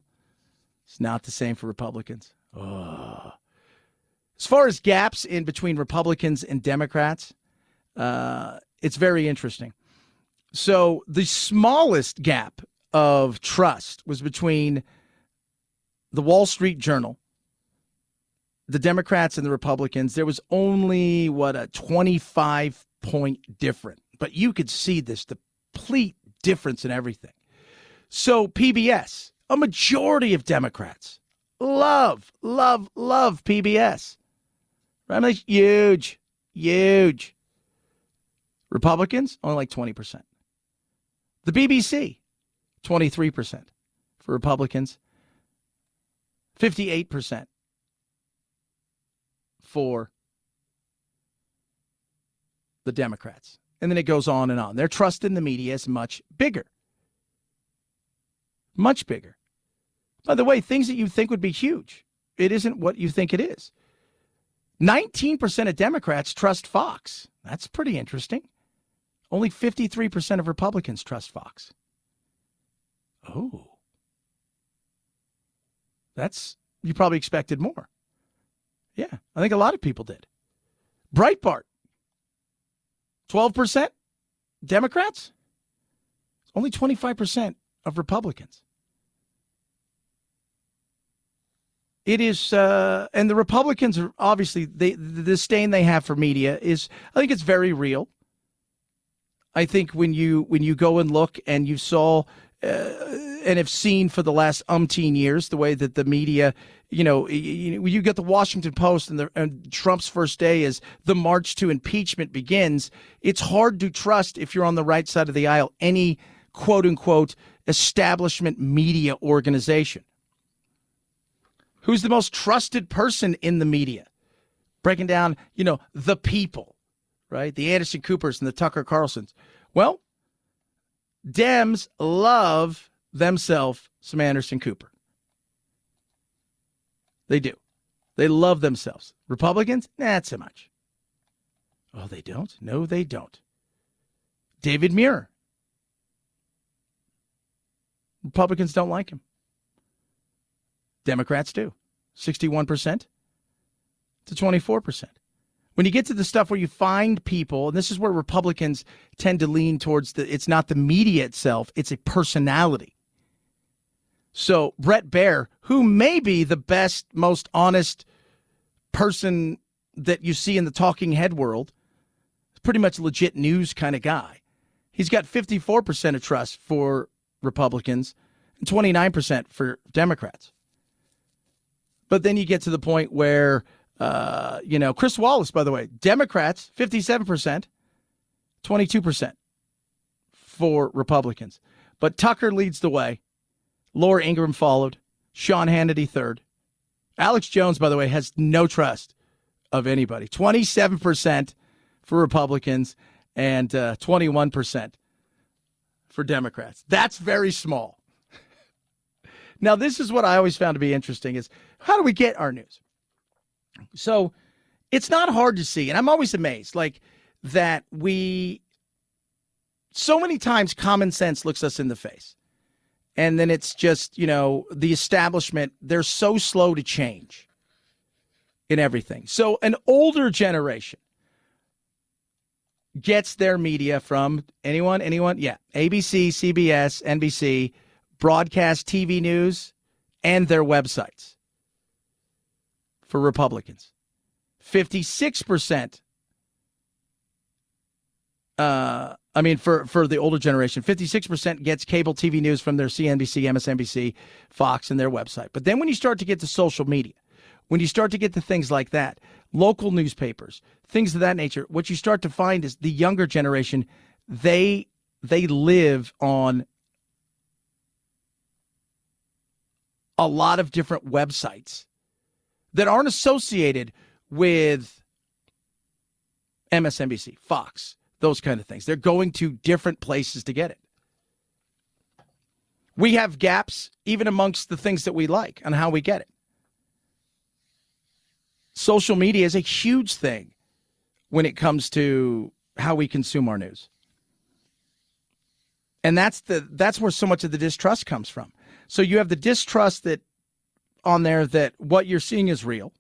It's not the same for Republicans. Oh. As far as gaps in between Republicans and Democrats, it's very interesting. So the smallest gap of trust was between the Wall Street Journal, the Democrats, and the Republicans. There was only, a 25-point difference. But you could see this complete difference in everything. So PBS, a majority of Democrats love PBS. Right? I mean, huge. Republicans, only like 20%. The BBC, 23% for Republicans, 58% for the Democrats. And then it goes on and on. Their trust in the media is much bigger. Much bigger. By the way, things that you think would be huge, it isn't what you think it is. 19% of Democrats trust Fox. That's pretty interesting. Only 53% of Republicans trust Fox. Oh. You probably expected more. Yeah, I think a lot of people did. Breitbart, 12% Democrats, only 25% of Republicans. It is, and the Republicans are obviously, the disdain they have for media is, I think it's very real. I think when you go and look and you saw and have seen for the last umpteen years the way that the media, you get the Washington Post and Trump's first day as the march to impeachment begins, it's hard to trust, if you're on the right side of the aisle, any quote-unquote establishment media organization. Who's the most trusted person in the media? Breaking down, the people, right? The Anderson Coopers and the Tucker Carlsons. Well, Dems love themselves some Anderson Cooper. They do. They love themselves. Republicans, not so much. Oh, they don't? No, they don't. David Muir. Republicans don't like him. Democrats do. 61% to 24%. When you get to the stuff where you find people, and this is where Republicans tend to lean towards it's not the media itself, it's a personality. So Brett Baer, who may be the best, most honest person that you see in the talking head world, pretty much legit news kind of guy. He's got 54% of trust for Republicans and 29% for Democrats. But then you get to the point where, Chris Wallace, by the way, Democrats, 57%, 22% for Republicans. But Tucker leads the way. Laura Ingraham followed. Sean Hannity third. Alex Jones, by the way, has no trust of anybody. 27% for Republicans and 21% for Democrats. That's very small. Now, this is what I always found to be interesting is how do we get our news? So it's not hard to see, and I'm always amazed, that so many times common sense looks us in the face. And then it's just, the establishment, they're so slow to change in everything. So an older generation gets their media from anyone? Yeah. ABC, CBS, NBC, broadcast TV news, and their websites. For Republicans, 56%. For the older generation, 56% gets cable TV news from their CNBC, MSNBC, Fox, and their website. But then when you start to get to social media, when you start to get to things like that, local newspapers, things of that nature, what you start to find is the younger generation, they live on a lot of different websites that aren't associated with MSNBC, Fox, those kind of things. They're going to different places to get it. We have gaps even amongst the things that we like on how we get it. Social media is a huge thing when it comes to how we consume our news. And that's where so much of the distrust comes from. So you have the distrust that on there that what you're seeing is real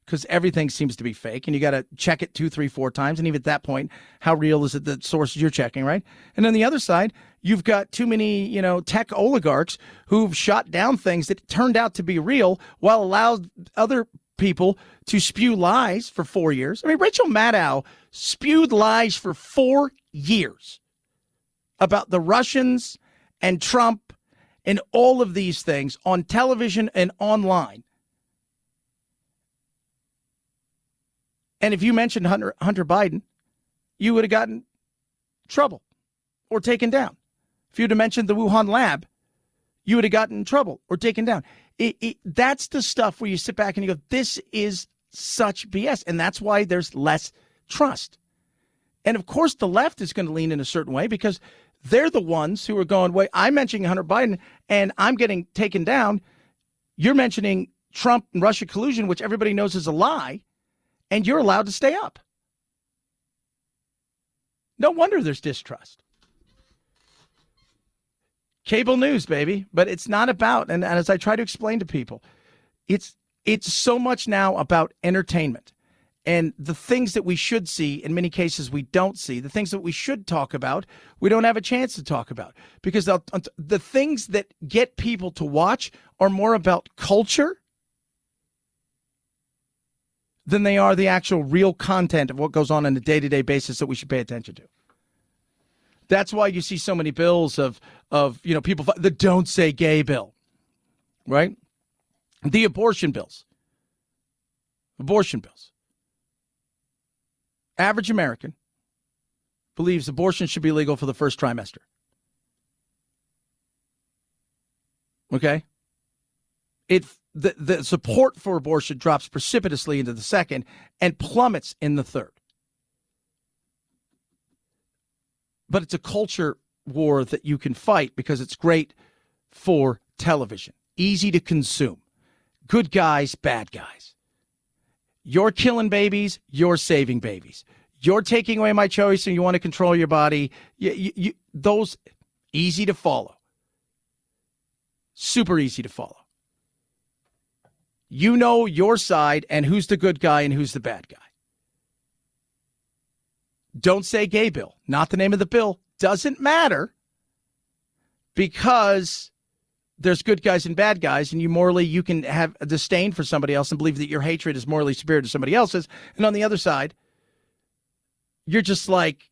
because everything seems to be fake and you got to check it 2, 3, 4 times. And even at that point, how real is it the sources you're checking, right? And on the other side, you've got too many, tech oligarchs who've shot down things that turned out to be real while allowed other people to spew lies for 4 years. I mean, Rachel Maddow spewed lies for 4 years about the Russians and Trump and all of these things on television and online. And if you mentioned Hunter Biden, you would have gotten trouble or taken down. If you'd have mentioned the Wuhan lab, you would have gotten in trouble or taken down. That's the stuff where you sit back and you go, this is such BS. And that's why there's less trust. And of course, the left is going to lean in a certain way because they're the ones who are going, wait, I'm mentioning Hunter Biden and I'm getting taken down. You're mentioning Trump and Russia collusion, which everybody knows is a lie, and you're allowed to stay up. No wonder there's distrust. Cable news, baby. But it's not about, and as I try to explain to people, it's so much now about entertainment. And the things that we should see, in many cases we don't see. The things that we should talk about, we don't have a chance to talk about. Because the things that get people to watch are more about culture than they are the actual real content of what goes on a day-to-day basis that we should pay attention to. That's why you see so many bills of people, the don't say gay bill, right? The abortion bills. Average American believes abortion should be legal for the first trimester. Okay? The support for abortion drops precipitously into the second and plummets in the third. But it's a culture war that you can fight because it's great for television. Easy to consume. Good guys, bad guys. You're killing babies, you're saving babies. You're taking away my choice and you want to control your body. Those, easy to follow. Super easy to follow. You know your side and who's the good guy and who's the bad guy. Don't say gay bill. Not the name of the bill. Doesn't matter because there's good guys and bad guys, and you can have a disdain for somebody else and believe that your hatred is morally superior to somebody else's. And on the other side, you're just like,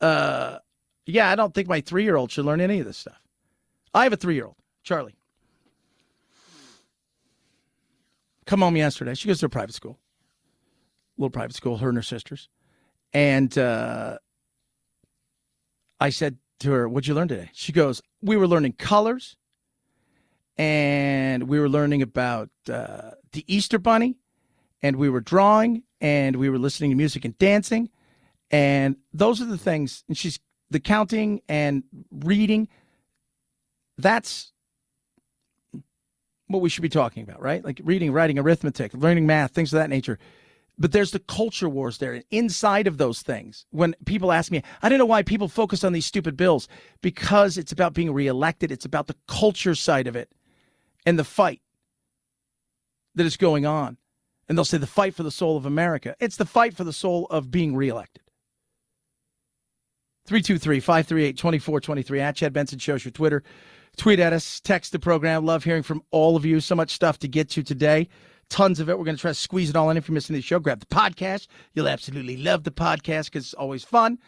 I don't think my 3-year-old should learn any of this stuff. I have a 3-year-old, Charlie. Come home yesterday. She goes to a private school. Little private school, her and her sisters. And I said to her, what'd you learn today? She goes, we were learning colors. And we were learning about the Easter Bunny. And we were drawing. And we were listening to music and dancing. And those are the things. And she's the counting and reading. That's what we should be talking about, right? Like reading, writing, arithmetic, learning math, things of that nature. But there's the culture wars there. And inside of those things, when people ask me, I don't know why people focus on these stupid bills, because it's about being reelected. It's about the culture side of it and the fight that is going on. And they'll say the fight for the soul of America. It's the fight for the soul of being reelected. 323-538-2423 at Chad Benson Show's your Twitter. Tweet at us, text the program. Love hearing from all of you. So much stuff to get to today. Tons of it. We're going to try to squeeze it all in. If you're missing the show, grab the podcast. You'll absolutely love the podcast because it's always fun.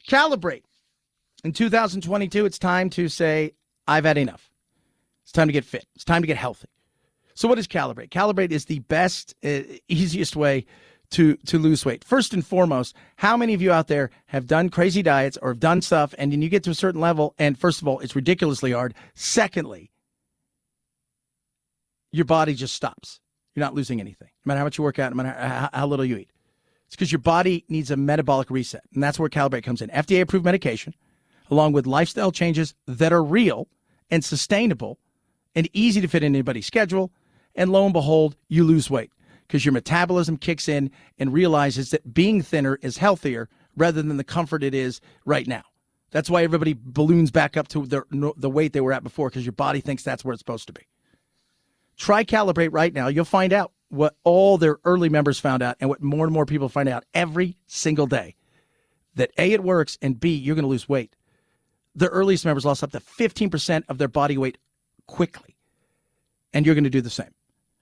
Calibrate. In 2022, it's time to say, I've had enough. It's time to get fit. It's time to get healthy. So what is Calibrate? Calibrate is the best, easiest way to lose weight. First and foremost, how many of you out there have done crazy diets or have done stuff and then you get to a certain level and first of all, it's ridiculously hard. Secondly, your body just stops. You're not losing anything. No matter how much you work out, no matter how little you eat. It's because your body needs a metabolic reset. And that's where Calibrate comes in. FDA-approved medication, along with lifestyle changes that are real and sustainable and easy to fit in anybody's schedule. And lo and behold, you lose weight because your metabolism kicks in and realizes that being thinner is healthier rather than the comfort it is right now. That's why everybody balloons back up to the weight they were at before, because your body thinks that's where it's supposed to be. Try Calibrate right now. You'll find out what all their early members found out and what more and more people find out every single day. That A, it works, and B, you're going to lose weight. The earliest members lost up to 15% of their body weight quickly. And you're going to do the same.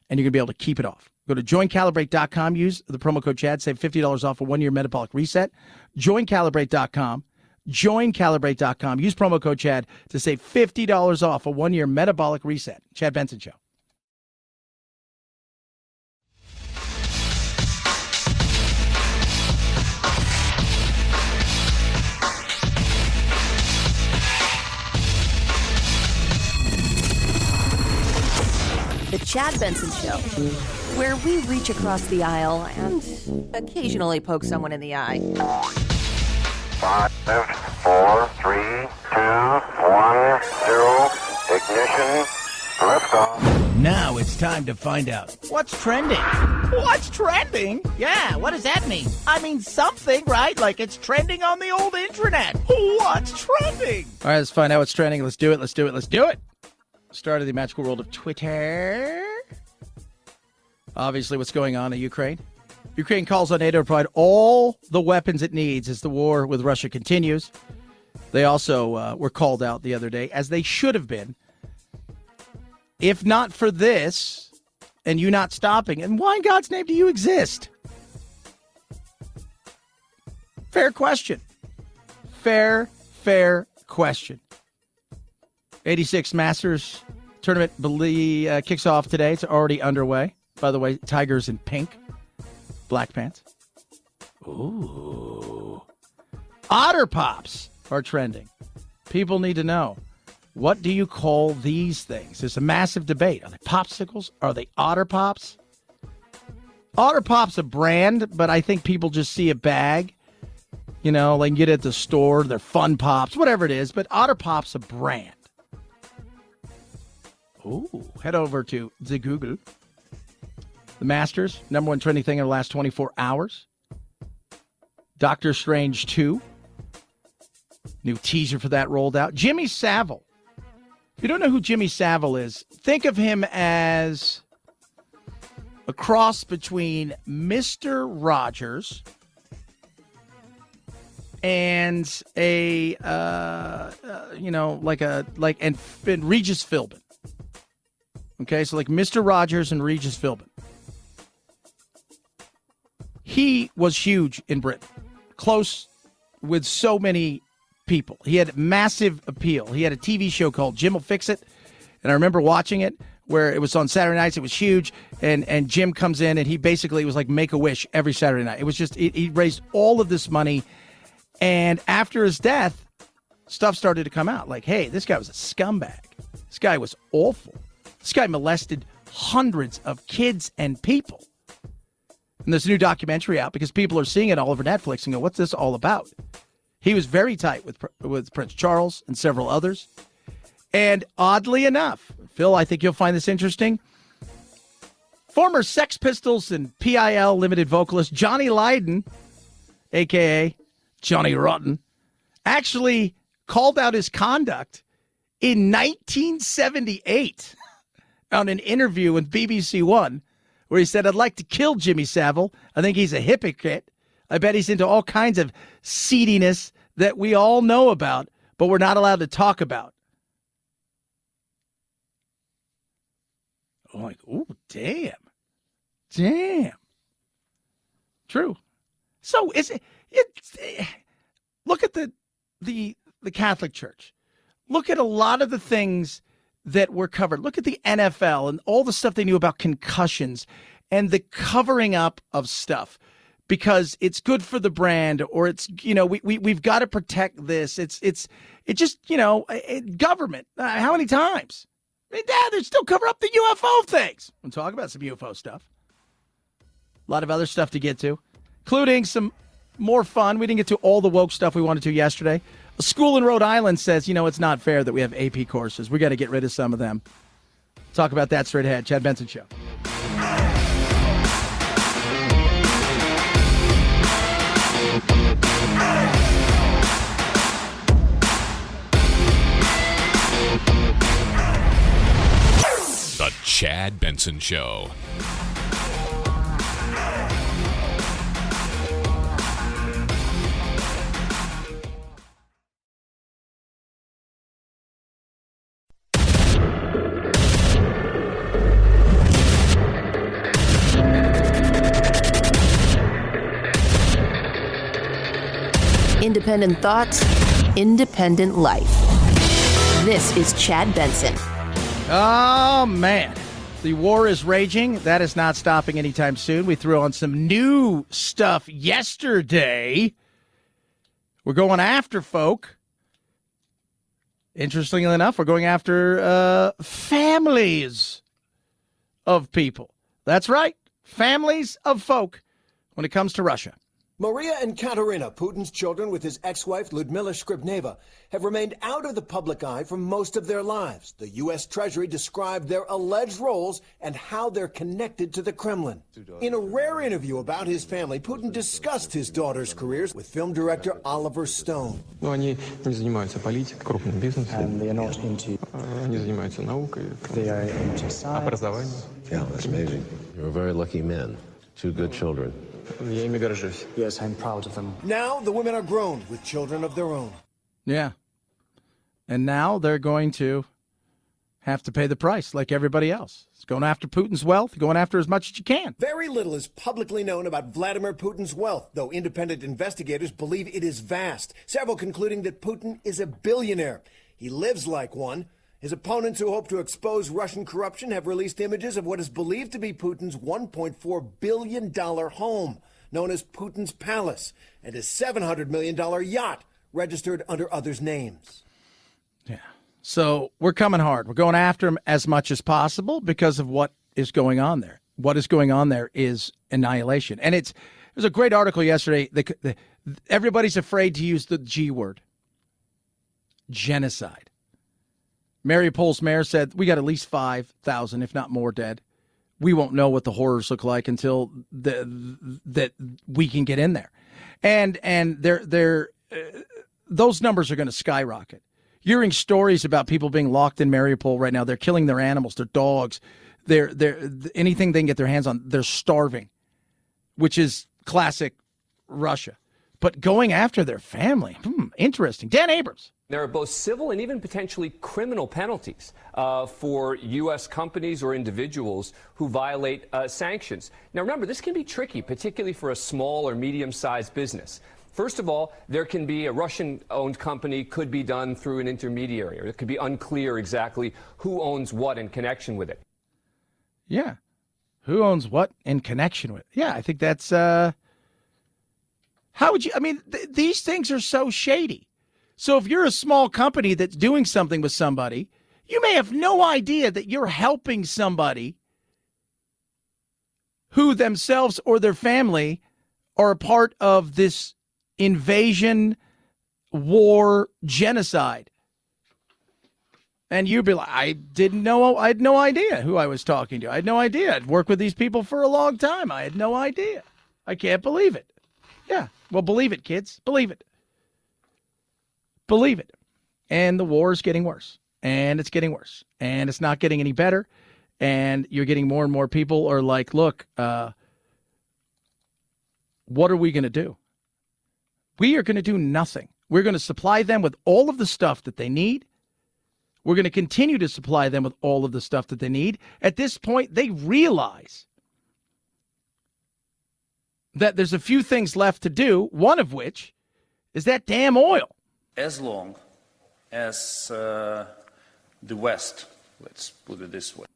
And you're going to be able to keep it off. Go to joincalibrate.com. Use the promo code Chad. Save $50 off a 1-year metabolic reset. Joincalibrate.com. Joincalibrate.com. Use promo code Chad to save $50 off a 1-year metabolic reset. Chad Benson Show. Chad Benson Show, where we reach across the aisle and occasionally poke someone in the eye. 5, 4, 3, 2, 1, 0, ignition, liftoff. Now it's time to find out what's trending. What's trending? Yeah, what does that mean? I mean something, right? Like it's trending on the old internet. What's trending? All right, let's find out what's trending. Let's do it. Start of the magical world of Twitter. Obviously, what's going on in Ukraine. Ukraine calls on NATO to provide all the weapons it needs as the war with Russia continues. They also were called out the other day, as they should have been. If not for this, and you not stopping, and why in God's name do you exist? Fair question. Fair question. 86 Masters tournament kicks off today. It's already underway. By the way, Tigers in pink. Black pants. Ooh. Otter Pops are trending. People need to know. What do you call these things? There's a massive debate. Are they popsicles? Are they Otter Pops? Otter Pop's a brand, but I think people just see a bag. You know, they can get it at the store. They're Fun Pops, whatever it is. But Otter Pop's a brand. Ooh. Head over to the Google. The Masters, number one trending thing in the last 24 hours. Doctor Strange 2. New teaser for that rolled out. Jimmy Savile. If you don't know who Jimmy Savile is, think of him as a cross between Mr. Rogers and and Regis Philbin. Okay, so like Mr. Rogers and Regis Philbin. He was huge in Britain, close with so many people. He had massive appeal. He had a TV show called Jim Will Fix It, and I remember watching it where it was on Saturday nights. It was huge, and Jim comes in, and he basically was like Make-A-Wish every Saturday night. It was just, he raised all of this money, and after his death, stuff started to come out. Like, hey, this guy was a scumbag. This guy was awful. This guy molested hundreds of kids and people. And there's a new documentary out because people are seeing it all over Netflix and go, what's this all about? He was very tight with Prince Charles and several others. And oddly enough, Phil, I think you'll find this interesting. Former Sex Pistols and PIL Limited vocalist Johnny Lydon, a.k.a. Johnny Rotten, actually called out his conduct in 1978 on an interview with BBC One, where he said, I'd like to kill Jimmy Savile. I think he's a hypocrite. I bet he's into all kinds of seediness that we all know about, but we're not allowed to talk about. I'm like, ooh, damn. True. So look at the Catholic Church. Look at a lot of the things that were covered. Look at the NFL and all the stuff they knew about concussions and the covering up of stuff because it's good for the brand, or it's, we've got to protect this. It's just, government. How many times? I mean, Dad, they still cover up the UFO things. We'll talk about some UFO stuff. A lot of other stuff to get to, including some more fun. We didn't get to all the woke stuff we wanted to yesterday. A school in Rhode Island says, it's not fair that we have AP courses. We got to get rid of some of them. Talk about that straight ahead. Chad Benson Show. The Chad Benson Show. Independent thoughts, independent life. This is Chad Benson. Oh, man. The war is raging. That is not stopping anytime soon. We threw on some new stuff yesterday. We're going after folk. Interestingly enough, we're going after families of people. That's right, families of folk when it comes to Russia. Maria and Katerina, Putin's children with his ex-wife Lyudmila Skripneva, have remained out of the public eye for most of their lives. The U.S. Treasury described their alleged roles and how they're connected to the Kremlin. In a rare interview about his family, Putin discussed his daughters' careers with film director Oliver Stone. Они не занимаются политикой, крупным бизнесом. They are not into. Они занимаются наукой, образованием. Yeah, that's amazing. You're a very lucky man. Two good children. Я ими горжусь. Yes, I'm proud of them. Now the women are grown with children of their own. Yeah. And now they're going to have to pay the price like everybody else. It's going after Putin's wealth, going after as much as you can. Very little is publicly known about Vladimir Putin's wealth, though independent investigators believe it is vast, several concluding that Putin is a billionaire. He lives like one. His opponents who hope to expose Russian corruption have released images of what is believed to be Putin's $1.4 billion home, known as Putin's Palace, and his $700 million yacht, registered under others' names. Yeah. So we're coming hard. We're going after him as much as possible because of what is going on there. What is going on there is annihilation. And there's a great article yesterday. Everybody's afraid to use the G word. Genocide. Mariupol's mayor said, we got at least 5,000, if not more, dead. We won't know what the horrors look like until that we can get in there. And those numbers are going to skyrocket. You're hearing stories about people being locked in Mariupol right now. They're killing their animals, their dogs. They're anything they can get their hands on. They're starving, which is classic Russia. But going after their family, interesting. Dan Abrams. There are both civil and even potentially criminal penalties for U.S. companies or individuals who violate sanctions. Now, remember, this can be tricky, particularly for a small or medium-sized business. First of all, there can be a Russian-owned company could be done through an intermediary, or it could be unclear exactly who owns what in connection with it. Yeah. Who owns what in connection with it? Yeah, I think that's... How would you... I mean, these things are so shady. So if you're a small company that's doing something with somebody, you may have no idea that you're helping somebody who themselves or their family are a part of this invasion, war, genocide. And you'd be like, I didn't know. I had no idea who I was talking to. I had no idea. I'd worked with these people for a long time. I had no idea. I can't believe it. Yeah. Well, believe it, kids. Believe it. Believe it. And the war is getting worse. And it's getting worse. And it's not getting any better. And you're getting more and more people are like, look, what are we going to do? We are going to do nothing. We're going to supply them with all of the stuff that they need. We're going to continue to supply them with all of the stuff that they need. At this point, they realize that there's a few things left to do, one of which is that damn oil. As long as the West, let's put it this way.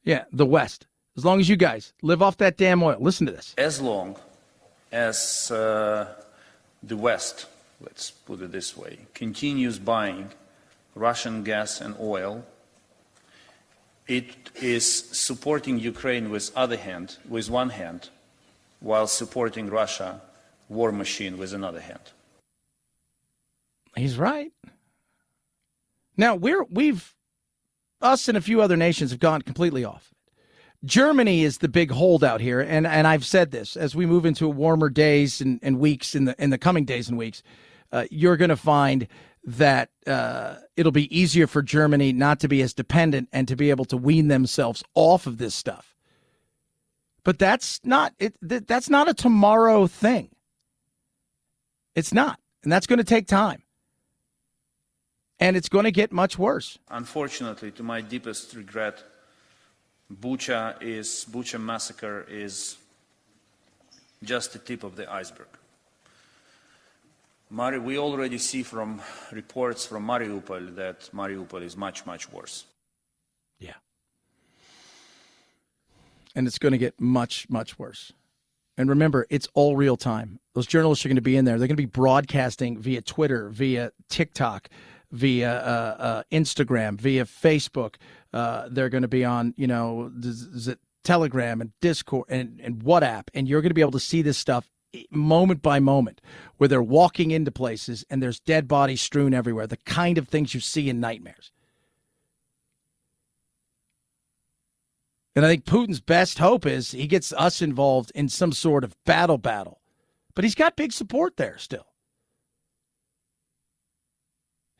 Yeah, the West. As long as you guys live off that damn oil. Listen to this. As long as the West, let's put it this way, continues buying Russian gas and oil, it is supporting Ukraine with one hand, while supporting Russia war machine with another hand. He's right. Now us and a few other nations have gone completely off. Germany is the big holdout here, and I've said this as we move into warmer days and weeks in the coming days and weeks, you're going to find that it'll be easier for Germany not to be as dependent and to be able to wean themselves off of this stuff. But that's not it. That's not a tomorrow thing. It's not, and that's going to take time. And it's going to get much worse. Unfortunately, to my deepest regret, Bucha massacre is just the tip of the iceberg. We already see from reports from Mariupol that Mariupol is much, much worse. Yeah. And it's going to get much, much worse. And remember, it's all real time. Those journalists are going to be in there. They're going to be broadcasting via Twitter, via TikTok, via Instagram, via Facebook. They're going to be on, Telegram and Discord and WhatsApp, and you're going to be able to see this stuff moment by moment, where they're walking into places and there's dead bodies strewn everywhere, the kind of things you see in nightmares. And I think Putin's best hope is he gets us involved in some sort of battle. But he's got big support there still.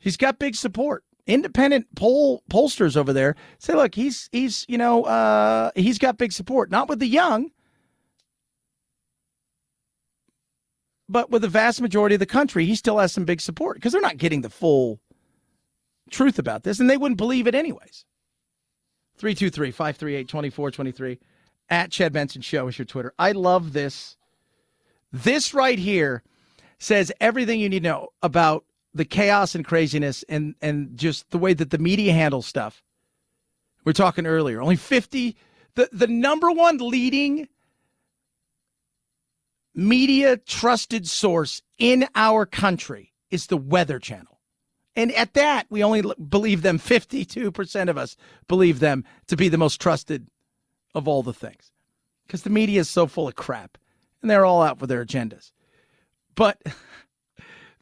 He's got big support. Independent pollsters over there say, look, he's got big support, not with the young, but with the vast majority of the country. He still has some big support because they're not getting the full truth about this, and they wouldn't believe it anyways. 323-538-2423 at Chad Benson Show is your Twitter. I love this. This right here says everything you need to know about the chaos and craziness and just the way that the media handles stuff. We're talking earlier. Only 50, the number one leading media trusted source in our country is the Weather Channel. And at that, we only believe them, 52% of us believe them to be the most trusted of all the things. Because the media is so full of crap. And they're all out for their agendas. But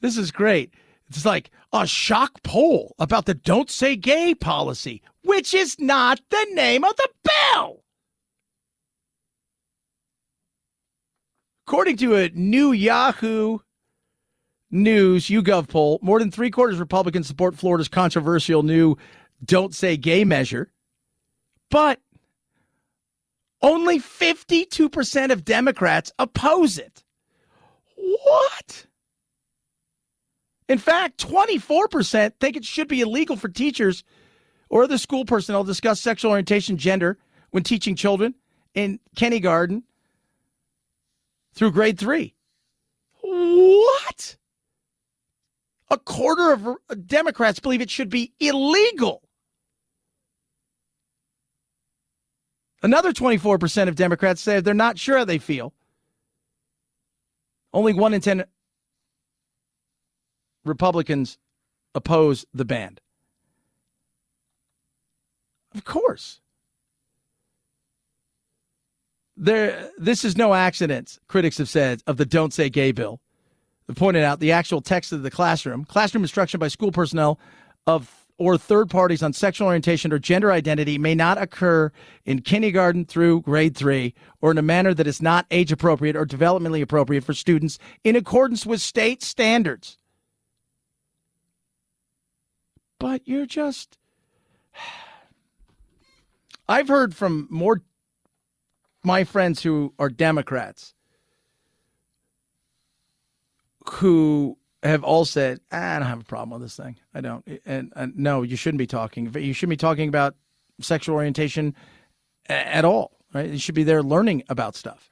this is great. It's like a shock poll about the Don't Say Gay policy, which is not the name of the bill. According to a new Yahoo News YouGov poll, more than 3/4 of Republicans support Florida's controversial new Don't Say Gay measure, but only 52% of Democrats oppose it. What? In fact, 24% think it should be illegal for teachers or other school personnel to discuss sexual orientation, gender when teaching children in kindergarten through grade 3. What? A quarter of Democrats believe it should be illegal. Another 24% of Democrats say they're not sure how they feel. Only 1 in 10 Republicans oppose the ban. Of course. This is no accident, critics have said, of the Don't Say Gay bill. They pointed out the actual text of the classroom instruction by school personnel or third parties on sexual orientation or gender identity may not occur in kindergarten through grade 3 or in a manner that is not age appropriate or developmentally appropriate for students in accordance with state standards. But you're just... I've heard from more my friends who are Democrats who have all said, I don't have a problem with this thing. I don't. And no, you shouldn't be talking. You shouldn't be talking about sexual orientation at all, right? You should be there learning about stuff.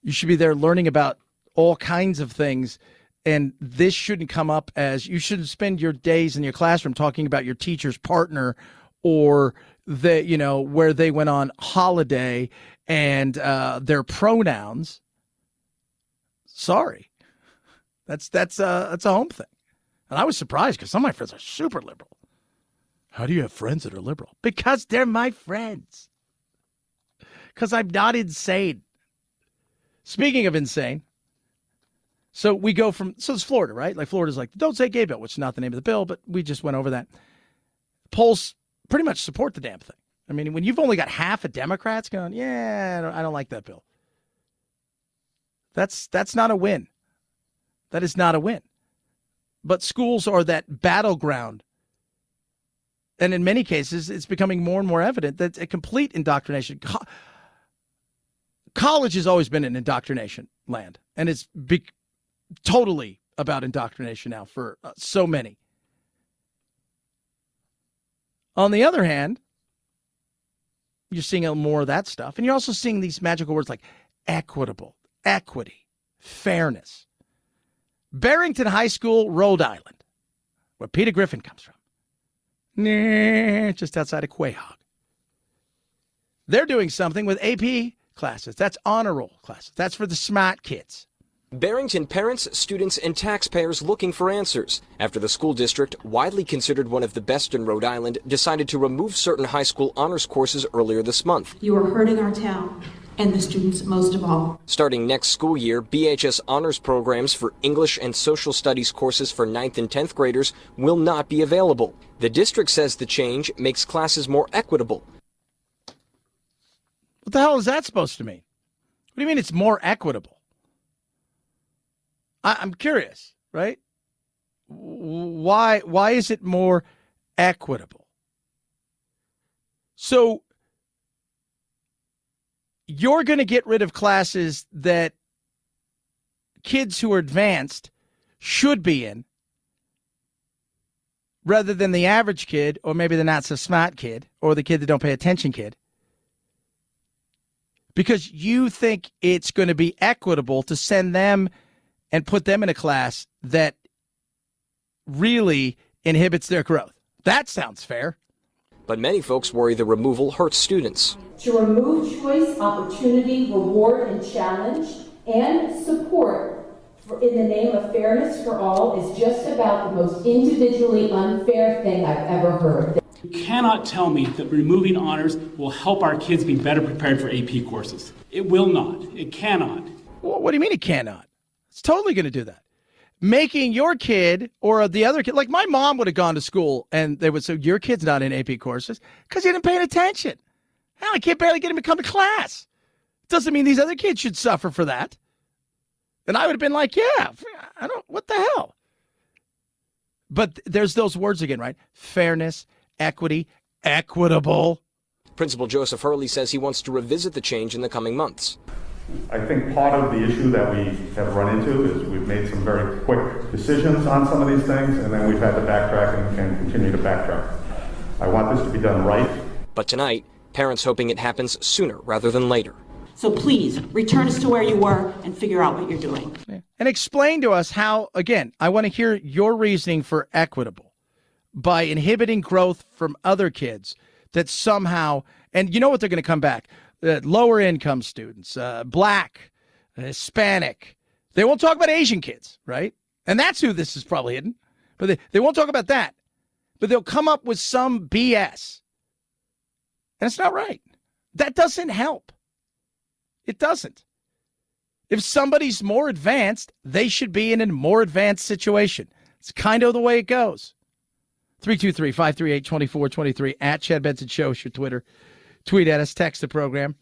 You should be there learning about all kinds of things. And this shouldn't come up as you shouldn't spend your days in your classroom talking about your teacher's partner or where they went on holiday and their pronouns. Sorry. That's a home thing. And I was surprised because some of my friends are super liberal. How do you have friends that are liberal? Because they're my friends. Because I'm not insane. Speaking of insane, so we go so it's Florida, right? Like Florida's like, Don't Say Gay bill, which is not the name of the bill, but we just went over that. Polls pretty much support the damn thing. I mean, when you've only got half of Democrats going, yeah, I don't like that bill. That's not a win. That is not a win. But schools are that battleground. And in many cases, it's becoming more and more evident that a complete indoctrination. College has always been an indoctrination land. And it's totally about indoctrination now for so many. On the other hand, you're seeing more of that stuff. And you're also seeing these magical words like equitable, equity, fairness. Barrington High School, Rhode Island, where Peter Griffin comes from. Just outside of Quahog. They're doing something with AP classes. That's honor roll classes. That's for the smart kids. Barrington parents, students, and taxpayers looking for answers after the school district, widely considered one of the best in Rhode Island, decided to remove certain high school honors courses earlier this month. You are hurting our town and the students most of all. Starting next school year, BHS honors programs for English and social studies courses for 9th and 10th graders will not be available. The district says the change makes classes more equitable. What the hell is that supposed to mean? What do you mean it's more equitable? I'm curious, right? Why is it more equitable? So you're going to get rid of classes that kids who are advanced should be in rather than the average kid, or maybe the not so smart kid, or the kid that don't pay attention kid, because you think it's going to be equitable to send them and put them in a class that really inhibits their growth. That sounds fair. But many folks worry the removal hurts students. To remove choice, opportunity, reward, and challenge, and support in the name of fairness for all is just about the most individually unfair thing I've ever heard. You cannot tell me that removing honors will help our kids be better prepared for AP courses. It will not. It cannot. Well, what do you mean it cannot? It's totally going to do that. Making your kid or the other kid, like my mom would have gone to school and they would say, your kid's not in AP courses because you didn't pay attention. Hell, I can't barely get him to come to class. Doesn't mean these other kids should suffer for that. And I would have been like, yeah, what the hell? But there's those words again, right? Fairness, equity, equitable. Principal Joseph Hurley says he wants to revisit the change in the coming months. I think part of the issue that we have run into is we've made some very quick decisions on some of these things, and then we've had to backtrack and continue to backtrack. I want this to be done right. But tonight, parents hoping it happens sooner rather than later. So please, return us to where you were and figure out what you're doing. And explain to us how, again, I want to hear your reasoning for equitable by inhibiting growth from other kids that somehow, and you know what they're going to come back, lower income students, black, Hispanic. They won't talk about Asian kids, right? And that's who this is probably hidden. But they won't talk about that. But they'll come up with some BS. And it's not right. That doesn't help. It doesn't. If somebody's more advanced, they should be in a more advanced situation. It's kind of the way it goes. 323-538-2423 at Chad Benson Show is your Twitter. Tweet at us, text the program.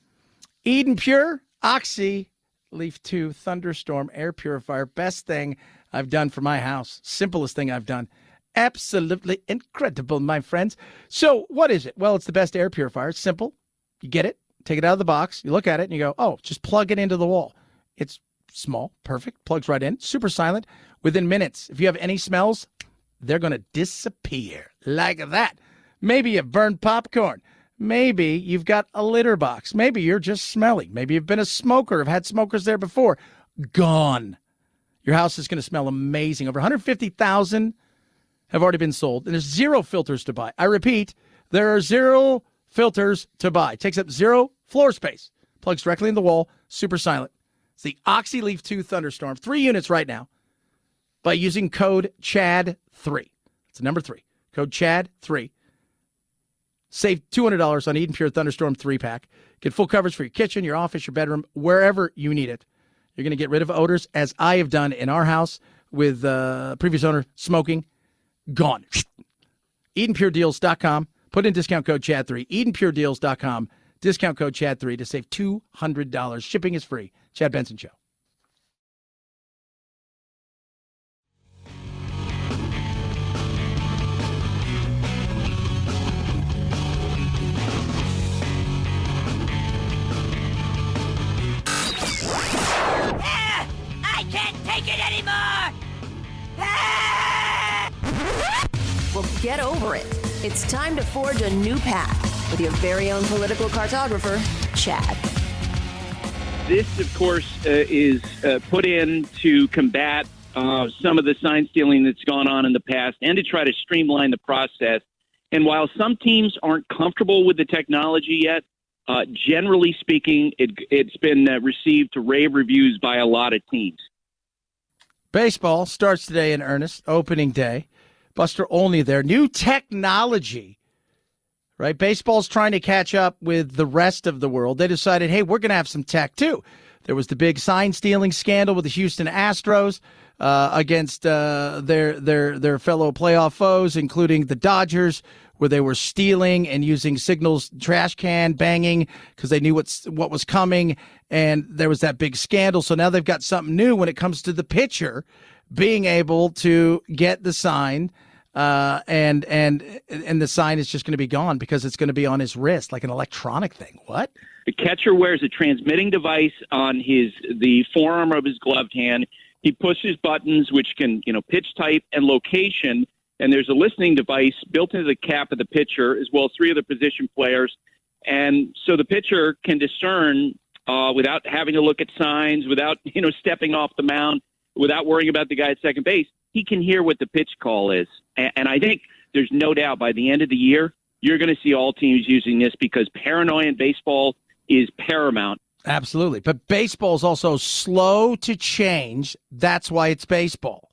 Eden Pure, Oxy, Leaf 2, Thunderstorm, air purifier. Best thing I've done for my house. Simplest thing I've done. Absolutely incredible, my friends. So what is it? Well, it's the best air purifier. It's simple. You get it, take it out of the box, you look at it, and you go, oh, just plug it into the wall. It's small, perfect, plugs right in, super silent. Within minutes, if you have any smells, they're going to disappear like that. Maybe you've burned popcorn. Maybe you've got a litter box. Maybe you're just smelly. Maybe you've been a smoker, have had smokers there before. Gone. Your house is going to smell amazing. Over 150,000 have already been sold, and there's 0 filters to buy. I repeat, there are 0 filters to buy. It takes up 0 floor space. Plugs directly in the wall, super silent. It's the Oxy Leaf 2 Thunderstorm. 3 units right now by using code CHAD3. It's the number 3. Code CHAD3. Save $200 on Eden Pure Thunderstorm 3-pack. Get full coverage for your kitchen, your office, your bedroom, wherever you need it. You're going to get rid of odors, as I have done in our house with previous owner smoking. Gone. EdenPureDeals.com. Put in discount code CHAD3. EdenPureDeals.com. Discount code CHAD3 to save $200. Shipping is free. Chad Benson Show. I can't take it anymore! Well, get over it. It's time to forge a new path with your very own political cartographer, Chad. This, of course, is put in to combat some of the sign stealing that's gone on in the past and to try to streamline the process. And while some teams aren't comfortable with the technology yet, generally speaking, it's been received to rave reviews by a lot of teams. Baseball starts today in earnest, opening day. Buster Olney there. New technology, right? Baseball's trying to catch up with the rest of the world. They decided, hey, we're going to have some tech too. There was the big sign stealing scandal with the Houston Astros against their fellow playoff foes, including the Dodgers, where they were stealing and using signals, trash can banging because they knew what was coming. And there was that big scandal. So now they've got something new when it comes to the pitcher being able to get the sign. And the sign is just going to be gone because it's going to be on his wrist, like an electronic thing. What? The catcher wears a transmitting device on the forearm of his gloved hand. He pushes buttons which can, pitch type and location. And there's a listening device built into the cap of the pitcher, as well as 3 other position players. And so the pitcher can discern without having to look at signs, without, stepping off the mound, without worrying about the guy at second base. He can hear what the pitch call is. And I think there's no doubt by the end of the year, you're going to see all teams using this because paranoia in baseball is paramount. Absolutely. But baseball is also slow to change. That's why it's baseball.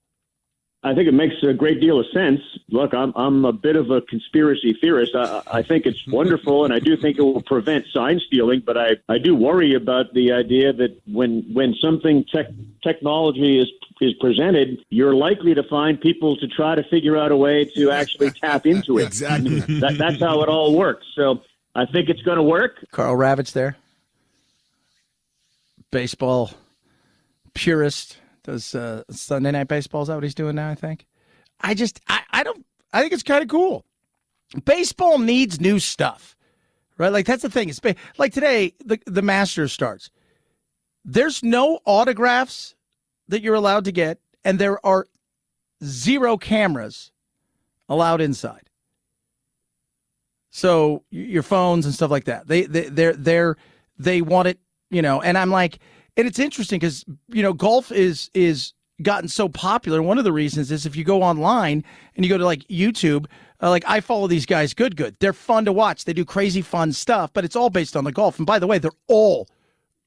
I think it makes a great deal of sense. Look, I'm a bit of a conspiracy theorist. I think it's wonderful, and I do think it will prevent sign stealing, but I do worry about the idea that when something technology is presented, you're likely to find people to try to figure out a way to actually tap into it. Exactly. That's how it all works. So I think it's going to work. Carl Ravitch there. Baseball purist. Does Sunday Night Baseball, is that what he's doing now, I think? I think it's kind of cool. Baseball needs new stuff, right? Like, that's the thing. It's like today, the Masters starts. There's no autographs that you're allowed to get, and there are 0 cameras allowed inside. So your phones and stuff like that, they want it, and I'm like, and it's interesting because, golf is gotten so popular. And one of the reasons is if you go online and you go to like YouTube, I follow these guys, good. They're fun to watch. They do crazy fun stuff, but it's all based on the golf. And by the way, they're all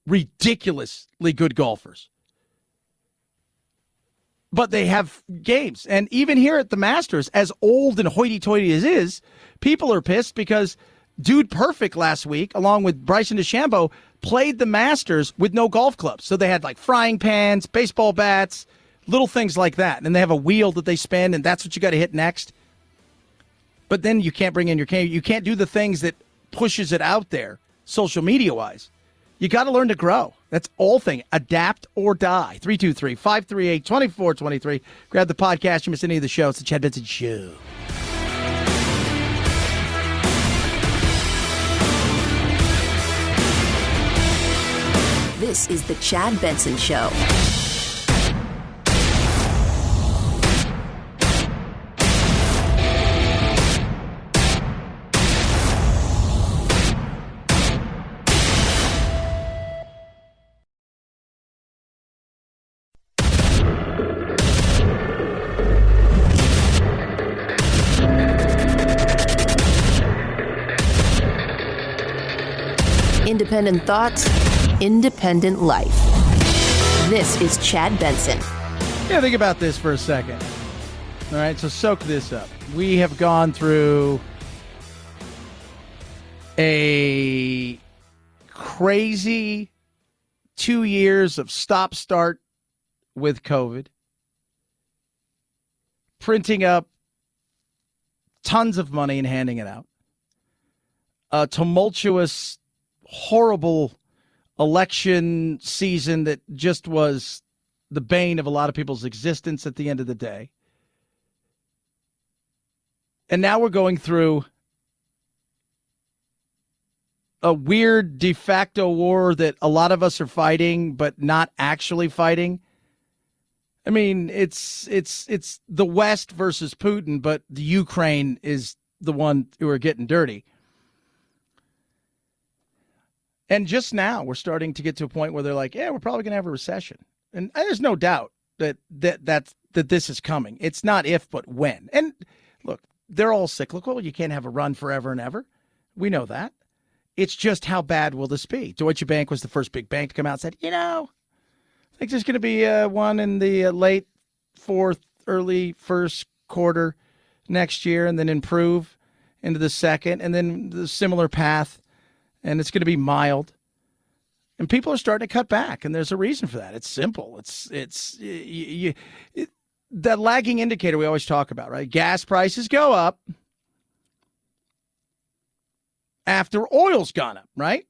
ridiculously good golfers. But they have games. And even here at the Masters, as old and hoity-toity as is, people are pissed because Dude Perfect last week, along with Bryson DeChambeau, played the Masters with no golf clubs. So they had like frying pans, baseball bats, little things like that. And they have a wheel that they spin, and that's what you got to hit next. But then you can't bring in your camera. You can't do the things that pushes it out there, social media-wise. You got to learn to grow. That's all thing. Adapt or die. 323-538-2423. Grab the podcast. You miss any of the show. It's the Chad Benson Show. This is the Chad Benson Show. Independent thoughts, independent life. This is Chad Benson. Yeah, think about this for a second. All right, so soak this up. We have gone through a crazy 2 years of stop-start with COVID, printing up tons of money and handing it out, a tumultuous, horrible election season that just was the bane of a lot of people's existence at the end of the day. And now we're going through a weird de facto war that a lot of us are fighting, but not actually fighting. I mean, it's the West versus Putin, but the Ukraine is the one who are getting dirty. And just now we're starting to get to a point where they're like, yeah, we're probably going to have a recession. And there's no doubt that this is coming. It's not if, but when. And look, they're all cyclical. You can't have a run forever and ever. We know that. It's just how bad will this be? Deutsche Bank was the first big bank to come out and said, I think there's going to be one in the late fourth, early first quarter next year, and then improve into the second, and then the similar path, and it's going to be mild. And people are starting to cut back, and there's a reason for that. It's simple. That lagging indicator we always talk about, right? Gas prices go up after oil's gone up, right?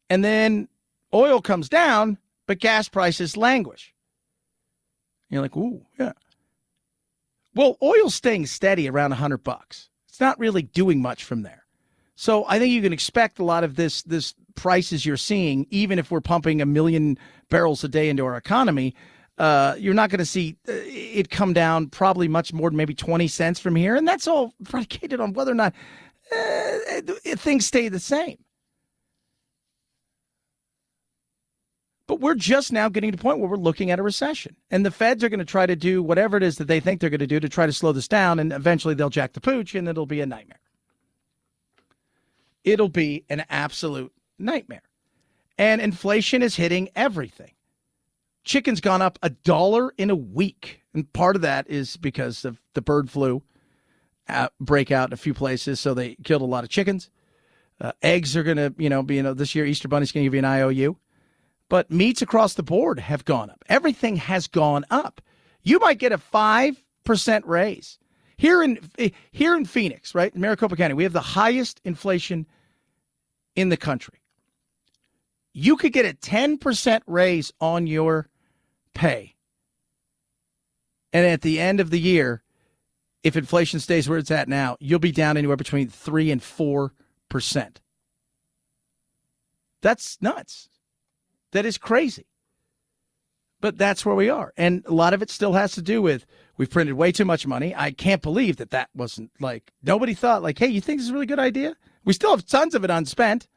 And then oil comes down, but gas prices languish. You're like, ooh, yeah. Well, oil's staying steady around $100. It's not really doing much from there. So I think you can expect a lot of this prices you're seeing, even if we're pumping 1 million barrels a day into our economy, you're not going to see it come down probably much more than maybe 20 cents from here. And that's all predicated on whether or not things stay the same. But we're just now getting to the point where we're looking at a recession. And the feds are going to try to do whatever it is that they think they're going to do to try to slow this down. And eventually they'll jack the pooch, and it'll be a nightmare. It'll be an absolute nightmare. And inflation is hitting everything. Chicken's gone up $1 in a week. And part of that is because of the bird flu breakout in a few places. So they killed a lot of chickens. Eggs are going to, be, this year Easter Bunny's going to give you an IOU. But meats across the board have gone up. Everything has gone up. You might get a 5% raise. Here in Phoenix, right, in Maricopa County, we have the highest inflation in the country. You could get a 10% raise on your pay. And at the end of the year, if inflation stays where it's at now, you'll be down anywhere between 3 and 4%. That's nuts. That is crazy. But that's where we are. And a lot of it still has to do with we've printed way too much money. I can't believe that wasn't nobody thought hey, you think this is a really good idea? We still have tons of it unspent.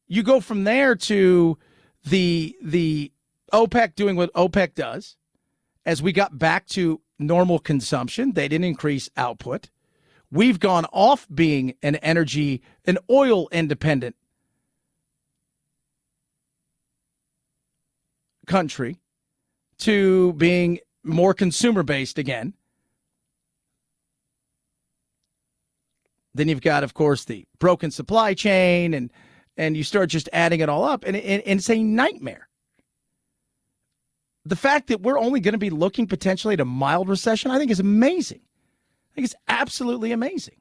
You go from there to the OPEC doing what OPEC does. As we got back to normal consumption, they didn't increase output. We've gone off being an oil independent country to being more consumer based again. Then you've got, of course, the broken supply chain, and you start just adding it all up, and it's a nightmare. The fact that we're only going to be looking potentially at a mild recession, I think is amazing. I think it's absolutely amazing.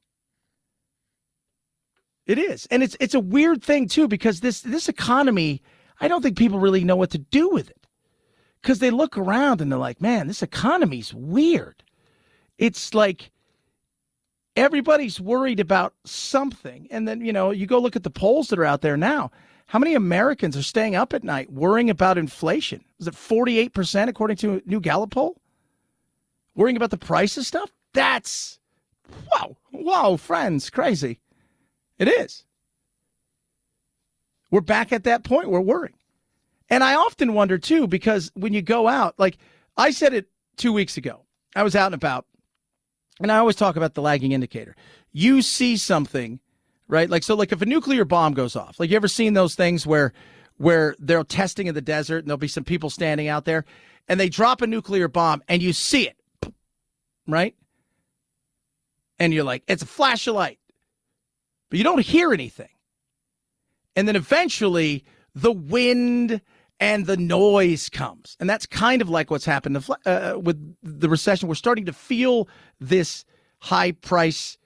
It is. And it's a weird thing, too, because this economy, I don't think people really know what to do with it. Because they look around and they're like, man, this economy's weird. It's like everybody's worried about something. And then, you go look at the polls that are out there now. How many Americans are staying up at night worrying about inflation? Is it 48% according to a new Gallup poll? Worrying about the price of stuff? That's, whoa, friends, crazy. It is. We're back at that point. We're worrying. And I often wonder, too, because when you go out, I said it 2 weeks ago. I was out and about, and I always talk about the lagging indicator. You see something, right? If a nuclear bomb goes off, you ever seen those things where they're testing in the desert and there'll be some people standing out there and they drop a nuclear bomb and you see it, right? And you're like, it's a flash of light, but you don't hear anything. And then eventually the wind and the noise comes. And that's kind of like what's happened with the recession. We're starting to feel this high price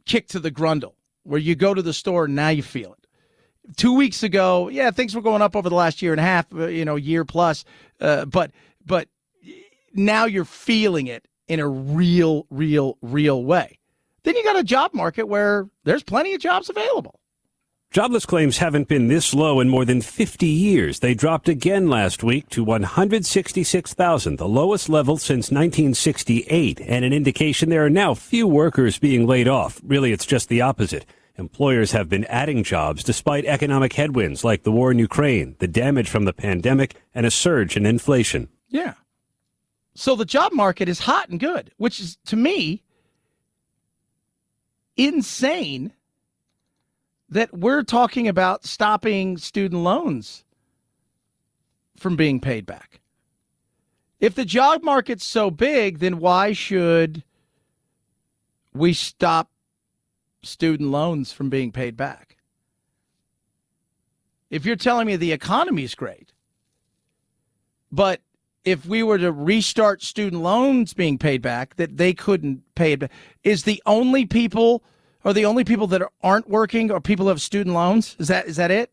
kick to the grundle where you go to the store and now you feel it. 2 weeks ago, things were going up over the last year and a half, year plus. But now you're feeling it in a real way. Then you got a job market where there's plenty of jobs available. Jobless claims haven't been this low in more than 50 years. They dropped again last week to 166,000, the lowest level since 1968, and an indication there are now few workers being laid off. Really, it's just the opposite. Employers have been adding jobs despite economic headwinds like the war in Ukraine, the damage from the pandemic, and a surge in inflation. Yeah. So the job market is hot and good, which is, to me, insane that we're talking about stopping student loans from being paid back. If the job market's so big, then why should we stop student loans from being paid back? If you're telling me the economy's great, but if we were to restart student loans being paid back, that they couldn't pay it back, are the only people that aren't working or people who have student loans? Is that it?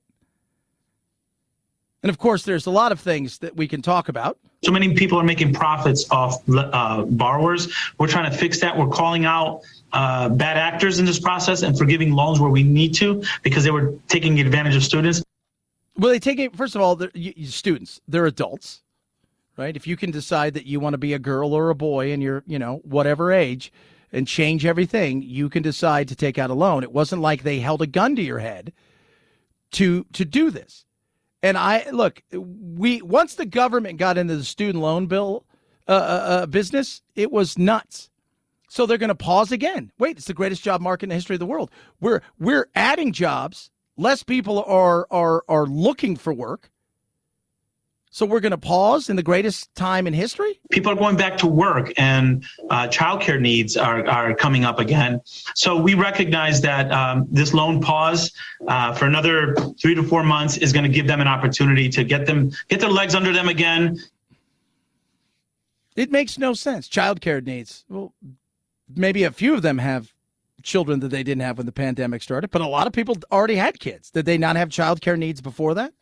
And of course, there's a lot of things that we can talk about. So many people are making profits off borrowers. We're trying to fix that. We're calling out bad actors in this process and forgiving loans where we need to because they were taking advantage of students. Well, they take it, first of all, students, they're adults, right? If you can decide that you want to be a girl or a boy and you're, whatever age and change everything, you can decide to take out a loan. It wasn't like they held a gun to your head to do this. And once the government got into the student loan bill business, it was nuts. So they're going to pause again. Wait, it's the greatest job market in the history of the world. We're adding jobs. Less people are looking for work. So we're going to pause in the greatest time in history? People are going back to work and childcare needs are coming up again. So we recognize that this loan pause for another 3 to 4 months is going to give them an opportunity to get their legs under them again. It makes no sense. Childcare needs. Well, maybe a few of them have children that they didn't have when the pandemic started, but a lot of people already had kids. Did they not have childcare needs before that?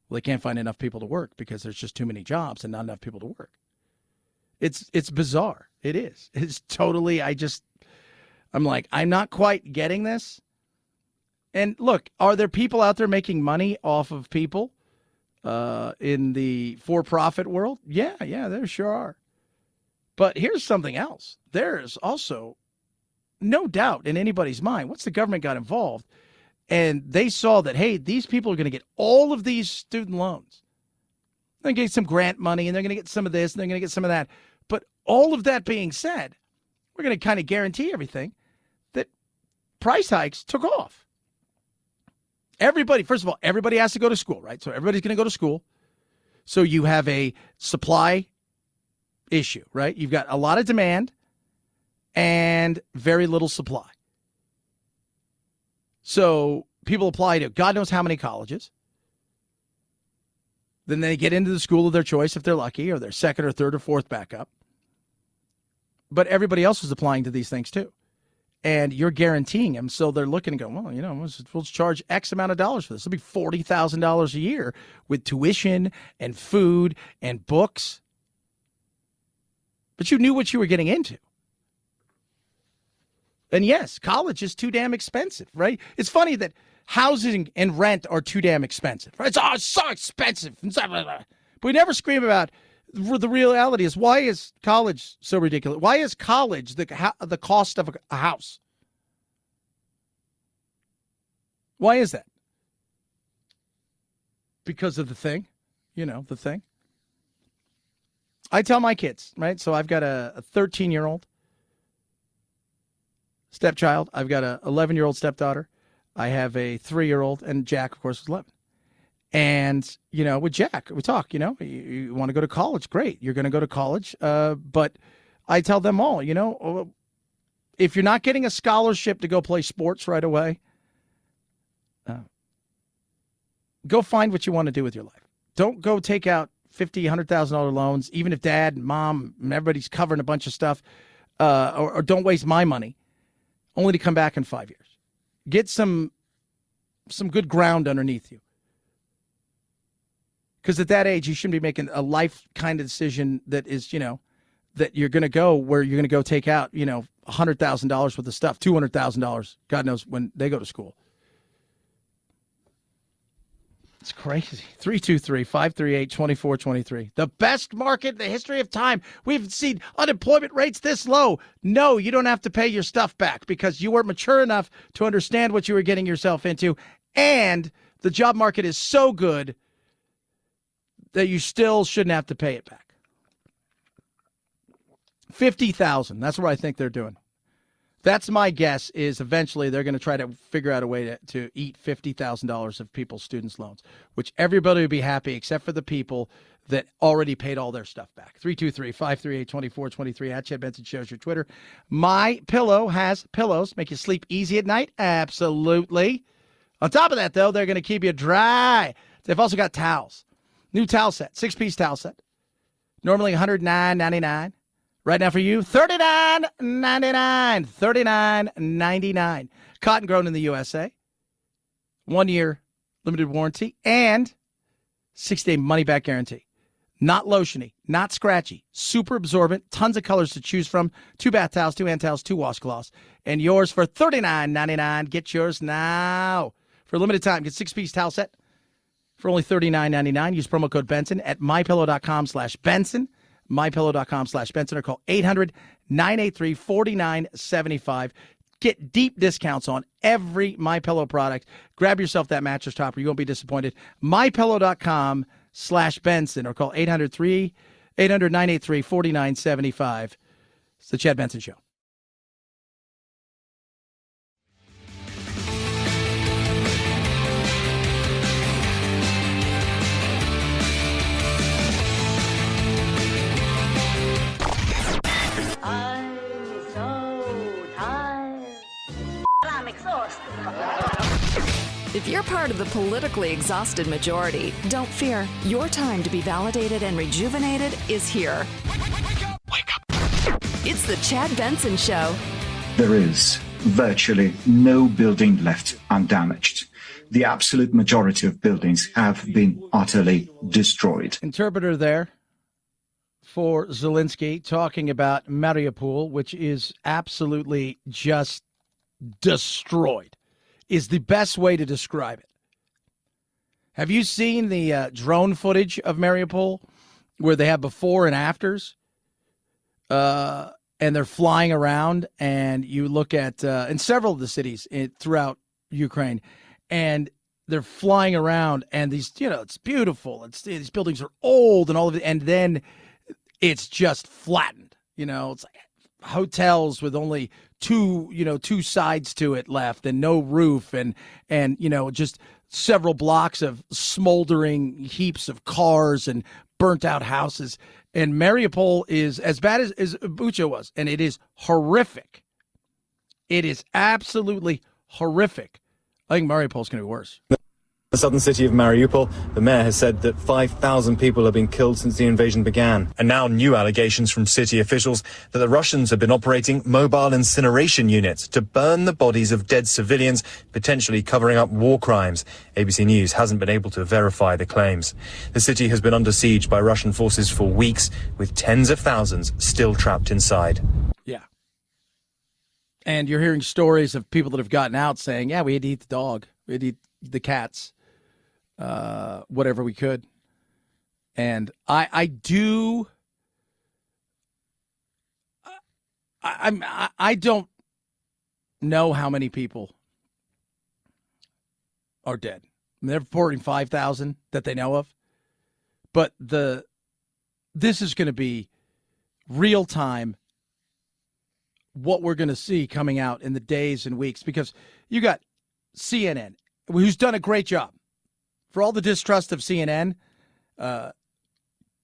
Well, they can't find enough people to work because there's just too many jobs and not enough people to work. It's bizarre. It is. It's totally, I'm like, I'm not quite getting this. And look, are there people out there making money off of people in the for-profit world? Yeah, there sure are. But here's something else. There's also no doubt in anybody's mind, once the government got involved and they saw that, hey, these people are going to get all of these student loans. They're going to get some grant money and they're going to get some of this and they're going to get some of that. But all of that being said, we're going to kind of guarantee everything that price hikes took off. Everybody, first of all, everybody has to go to school, right? So everybody's going to go to school. So you have a supply issue, right? You've got a lot of demand and very little supply. So people apply to God knows how many colleges. Then they get into the school of their choice if they're lucky, or their second or third or fourth backup. But everybody else is applying to these things too. And you're guaranteeing them. So they're looking and going, well, we'll charge X amount of dollars for this. It'll be $40,000 a year with tuition and food and books. But you knew what you were getting into. And yes, college is too damn expensive, right? It's funny that housing and rent are too damn expensive, right? It's so expensive. But we never scream about the reality is, why is college so ridiculous? Why is college the cost of a house? Why is that? Because of the thing, the thing. I tell my kids, right? So I've got a 13-year-old stepchild. I've got a 11-year-old stepdaughter. I have a 3-year-old, and Jack, of course, is 11. And, with Jack, we talk, you want to go to college. Great. You're going to go to college. But I tell them all, if you're not getting a scholarship to go play sports right away, go find what you want to do with your life. Don't go take out $50,000, $100,000 loans, even if dad and mom and everybody's covering a bunch of stuff, or don't waste my money only to come back in 5 years. Get some good ground underneath you. Because at that age, you shouldn't be making a life kind of decision that is, that you're going to go where you're going to go take out, $100,000 worth of stuff, $200,000, God knows when they go to school. It's crazy. 323-538-2423. The best market in the history of time. We've seen unemployment rates this low. No, you don't have to pay your stuff back because you weren't mature enough to understand what you were getting yourself into. And the job market is so good that you still shouldn't have to pay it back. 50,000. That's what I think they're doing. That's my guess, is eventually they're going to try to figure out a way to eat $50,000 of people's students' loans, which everybody would be happy except for the people that already paid all their stuff back. 323-538-2423 at Chad Benson Show's your Twitter. My Pillow has pillows. Make you sleep easy at night? Absolutely. On top of that, though, they're going to keep you dry. They've also got towels. New towel set, 6-piece towel set. Normally $109.99. Right now for you, $39.99. $39.99. Cotton grown in the USA. 1 year limited warranty and 6-day money-back guarantee. Not lotiony, not scratchy, super absorbent, tons of colors to choose from. 2 bath towels, 2 hand towels, 2 washcloths. And yours for $39.99. Get yours now. For a limited time, get 6-piece towel set for only $39.99. Use promo code Benson at mypillow.com/Benson. mypillow.com/Benson or call 800-983-4975. Get deep discounts on every MyPillow product. Grab yourself that mattress topper. You won't be disappointed. mypillow.com/Benson or call 800-983-4975. It's the Chad Benson Show. If you're part of the politically exhausted majority, don't fear. Your time to be validated and rejuvenated is here. Wake up. It's the Chad Benson Show. There is virtually no building left undamaged. The absolute majority of buildings have been utterly destroyed. Interpreter there for Zelensky talking about Mariupol, which is absolutely just destroyed, is the best way to describe it. Have you seen the drone footage of Mariupol where they have before and afters? And they're flying around, and you look at in several of the cities throughout Ukraine, and they're flying around, and these, it's beautiful. These buildings are old and all of it, and then it's just flattened. It's like hotels with only two sides to it left and no roof and just several blocks of smoldering heaps of cars and burnt out houses. And Mariupol is as bad as Bucha was, and it is horrific. It is absolutely horrific. I think Mariupol's going to be worse. The southern city of Mariupol, the mayor has said that 5,000 people have been killed since the invasion began. And now new allegations from city officials that the Russians have been operating mobile incineration units to burn the bodies of dead civilians, potentially covering up war crimes. ABC News hasn't been able to verify the claims. The city has been under siege by Russian forces for weeks, with tens of thousands still trapped inside. Yeah. And you're hearing stories of people that have gotten out saying, yeah, we had to eat the dog. We had to eat the cats. Whatever we could. And I don't know how many people are dead. They're reporting 5,000 that they know of. But this is going to be real time what we're going to see coming out in the days and weeks, because you got CNN, who's done a great job. For all the distrust of CNN,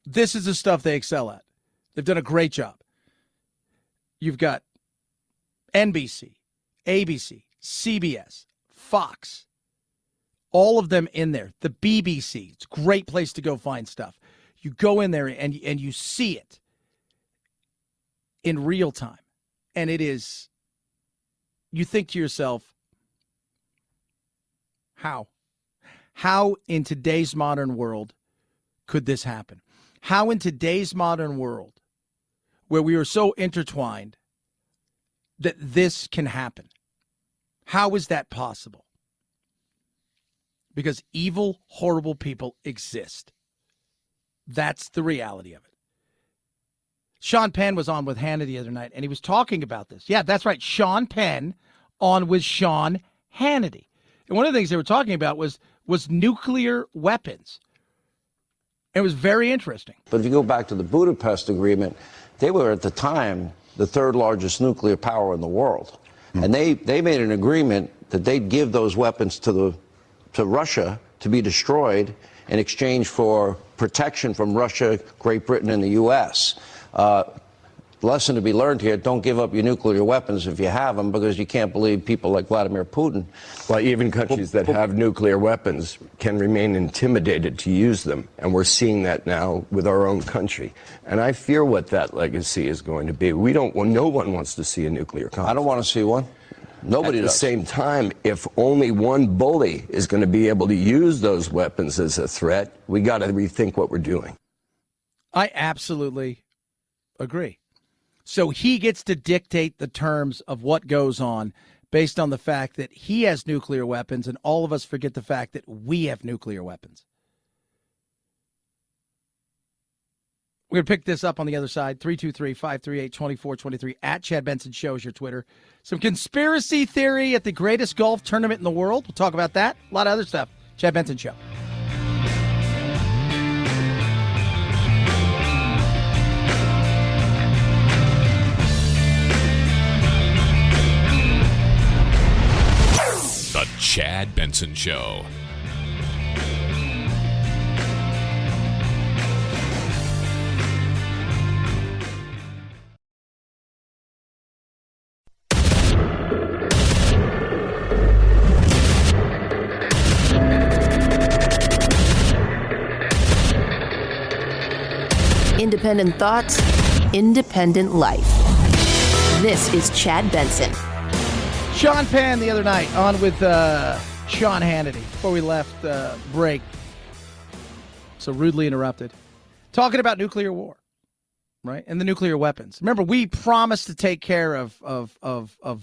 this is the stuff they excel at. They've done a great job. You've got NBC, ABC, CBS, Fox, all of them in there. The BBC, it's a great place to go find stuff. You go in there and you see it in real time. And it is, you think to yourself, how? How in today's modern world could this happen? How in today's modern world, where we are so intertwined, that this can happen? How is that possible? Because evil, horrible people exist. That's the reality of it. Sean Penn was on with Hannity the other night, and he was talking about this. Yeah, that's right. Sean Penn on with Sean Hannity. And one of the things they were talking about was nuclear weapons. It was very interesting. But if you go back to the Budapest Agreement, they were at the time the third largest nuclear power in the world. And they made an agreement that they'd give those weapons to Russia to be destroyed in exchange for protection from Russia, Great Britain, and the U.S. Lesson to be learned here, don't give up your nuclear weapons if you have them, because you can't believe people like Vladimir Putin. Well, even countries that have nuclear weapons can remain intimidated to use them, and we're seeing that now with our own country. And I fear what that legacy is going to be. No one wants to see a nuclear conflict. I don't want to see one. Nobody does. At the same time, if only one bully is going to be able to use those weapons as a threat, we got to rethink what we're doing. I absolutely agree. So he gets to dictate the terms of what goes on based on the fact that he has nuclear weapons, and all of us forget the fact that we have nuclear weapons. We're going to pick this up on the other side. 323-538-2423 at Chad Benson Show is your Twitter. Some conspiracy theory at the greatest golf tournament in the world. We'll talk about that. A lot of other stuff. Chad Benson Show. The Chad Benson Show. Independent thoughts, independent life. This is Chad Benson. Sean Penn the other night on with Sean Hannity before we left break. So rudely interrupted. Talking about nuclear war, right? And the nuclear weapons. Remember, we promised to take care of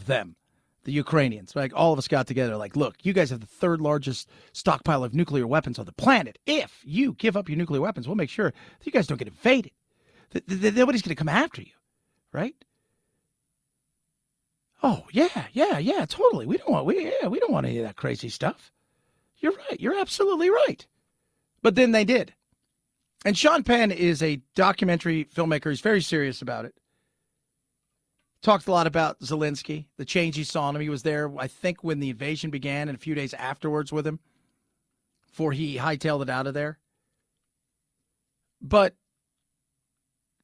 them, the Ukrainians. Like, all of us got together like, look, you guys have the third largest stockpile of nuclear weapons on the planet. If you give up your nuclear weapons, we'll make sure that you guys don't get invaded. That nobody's going to come after you, right? Oh, yeah, totally. We don't want any of that crazy stuff. You're right. You're absolutely right. But then they did. And Sean Penn is a documentary filmmaker. He's very serious about it. Talked a lot about Zelensky, the change he saw in him. He was there, I think, when the invasion began and a few days afterwards with him before he hightailed it out of there. But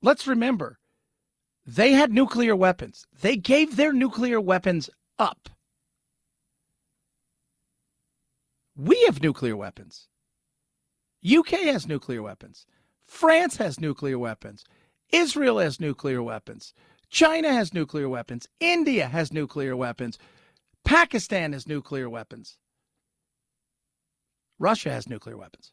let's remember, they had nuclear weapons. They gave their nuclear weapons up. We have nuclear weapons. UK has nuclear weapons. France has nuclear weapons. Israel has nuclear weapons. China has nuclear weapons. India has nuclear weapons. Pakistan has nuclear weapons. Russia has nuclear weapons.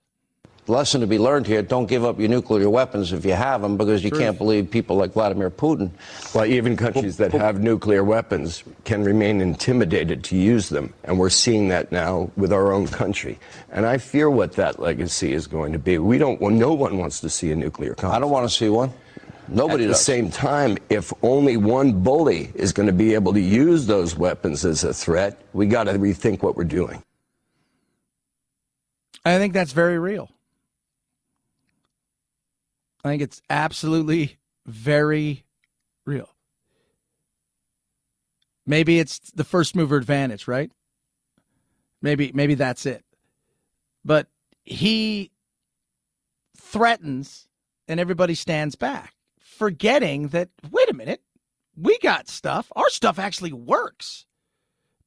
Lesson to be learned here, don't give up your nuclear weapons if you have them, because you can't believe people like Vladimir Putin. Well, even countries that have nuclear weapons can remain intimidated to use them, and we're seeing that now with our own country. And I fear what that legacy is going to be. No one wants to see a nuclear conflict. I don't want to see one. Nobody does. At the same time, if only one bully is going to be able to use those weapons as a threat, we got to rethink what we're doing. I think that's very real. I think it's absolutely very real. Maybe it's the first mover advantage, right? Maybe that's it. But he threatens and everybody stands back, forgetting that, wait a minute, we got stuff. Our stuff actually works.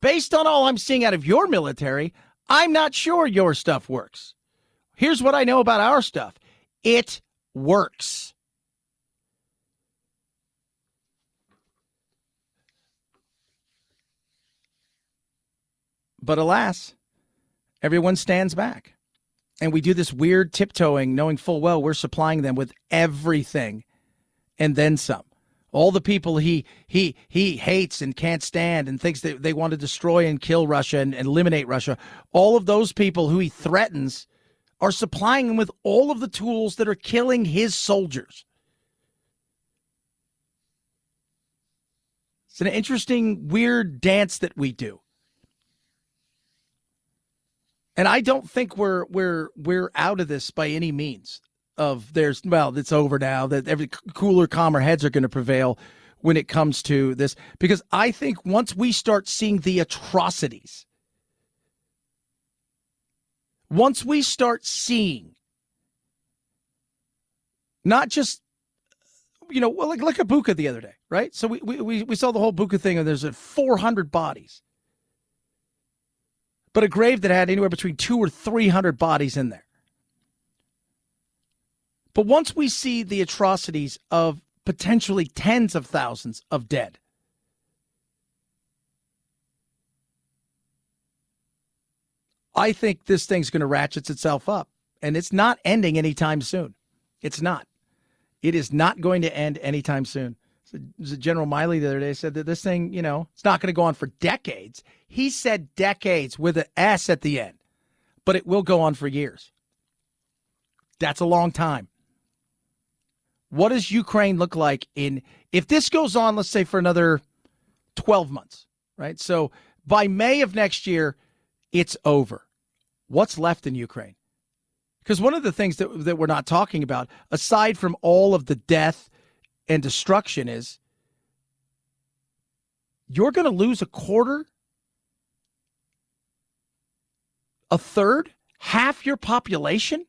Based on all I'm seeing out of your military, I'm not sure your stuff works. Here's what I know about our stuff. It works. But alas, everyone stands back. And we do this weird tiptoeing, knowing full well we're supplying them with everything and then some. All the people he hates and can't stand and thinks that they want to destroy and kill Russia and eliminate Russia, all of those people who he threatens are supplying him with all of the tools that are killing his soldiers. It's an interesting, weird dance that we do. And I don't think we're out of this by any means. It's over now, that every cooler, calmer heads are going to prevail when it comes to this. Because I think once we start seeing the atrocities, Once we start seeing, not just, like at Bucha the other day, right? So we saw the whole Bucha thing, and there's 400 bodies. But a grave that had anywhere between 200 or 300 bodies in there. But once we see the atrocities of potentially tens of thousands of dead, I think this thing's going to ratchet itself up. And it's not ending anytime soon. It's not. It is not going to end anytime soon. So General Miley the other day said that this thing, it's not going to go on for decades. He said decades with an S at the end, but it will go on for years. That's a long time. What does Ukraine look like if this goes on, let's say for another 12 months, right? So by May of next year, it's over. What's left in Ukraine? Because one of the things that we're not talking about, aside from all of the death and destruction, is you're going to lose a quarter, a third, half your population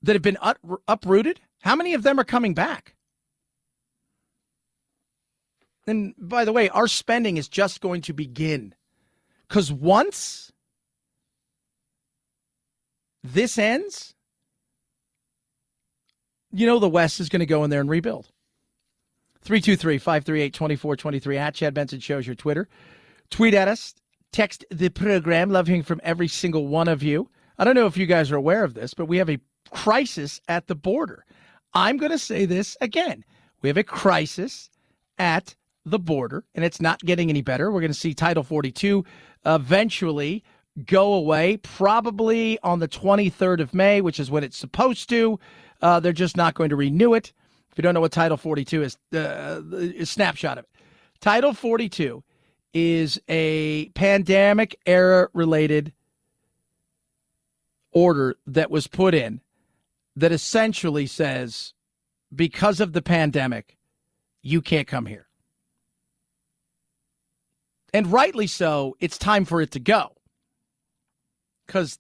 that have been uprooted. How many of them are coming back? And by the way, our spending is just going to begin. Because once this ends, the West is going to go in there and rebuild. 323-538-2423 at Chad Benson Show's your Twitter. Tweet at us. Text the program. Love hearing from every single one of you. I don't know if you guys are aware of this, but we have a crisis at the border. I'm going to say this again. We have a crisis at the border, and it's not getting any better. We're going to see Title 42 eventually go away, probably on the 23rd of May, which is when it's supposed to. They're just not going to renew it. If you don't know what Title 42 is, a snapshot of it. Title 42 is a pandemic era related order that was put in that essentially says, because of the pandemic, you can't come here. And rightly so, it's time for it to go. Because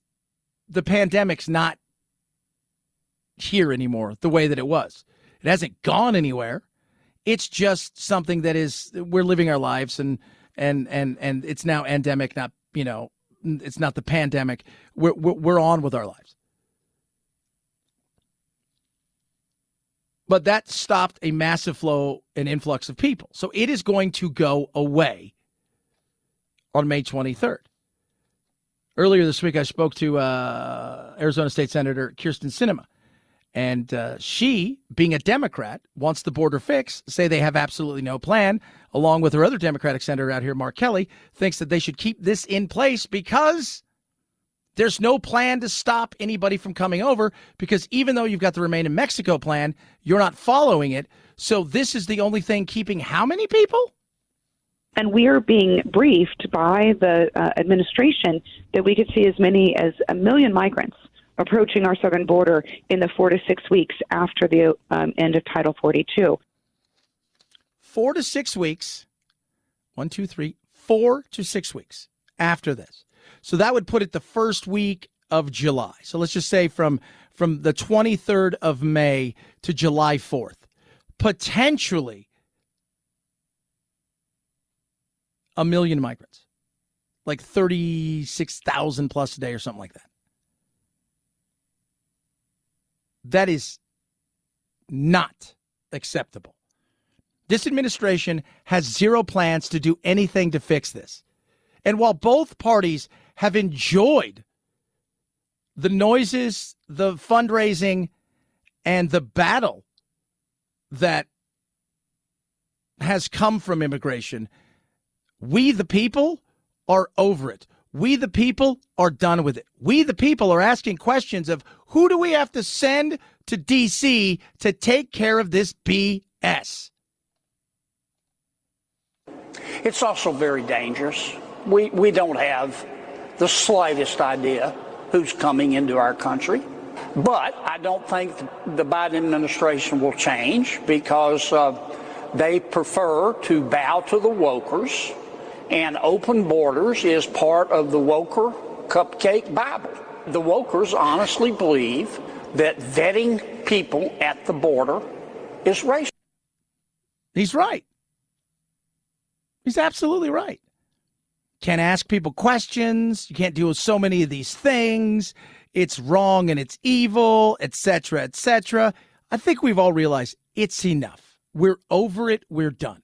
the pandemic's not here anymore the way that it was. It hasn't gone anywhere. It's just something that we're living our lives and it's now endemic, not, it's not the pandemic. We're on with our lives. But that stopped a massive flow and influx of people. So it is going to go away on May 23rd. Earlier this week, I spoke to Arizona State Senator Kyrsten Sinema. And she, being a Democrat, wants the border fixed, say they have absolutely no plan, along with her other Democratic senator out here, Mark Kelly, thinks that they should keep this in place because there's no plan to stop anybody from coming over, because even though you've got the Remain in Mexico plan, you're not following it. So this is the only thing keeping how many people? And we are being briefed by the administration that we could see as many as 1 million migrants approaching our southern border in the 4 to 6 weeks after the end of Title 42. 4 to 6 weeks. 1, 2, 3, 4 to 6 weeks after this. So that would put it the first week of July. So let's just say from the 23rd of May to July 4th. Potentially 1 million migrants. Like 36,000 plus a day or something like that. That is not acceptable. This administration has zero plans to do anything to fix this. And while both parties have enjoyed the noises, the fundraising, and the battle that has come from immigration, we the people are over it. We the people are done with it. We the people are asking questions of who do we have to send to D.C. to take care of this BS? It's also very dangerous. We don't have the slightest idea who's coming into our country. But I don't think the Biden administration will change because they prefer to bow to the wokers And open borders is part of the Woker cupcake Bible. The Wokers honestly believe that vetting people at the border is racist. He's right. He's absolutely right. Can't ask people questions. You can't do so many of these things. It's wrong and it's evil, etc., etc. I think we've all realized it's enough. We're over it. We're done.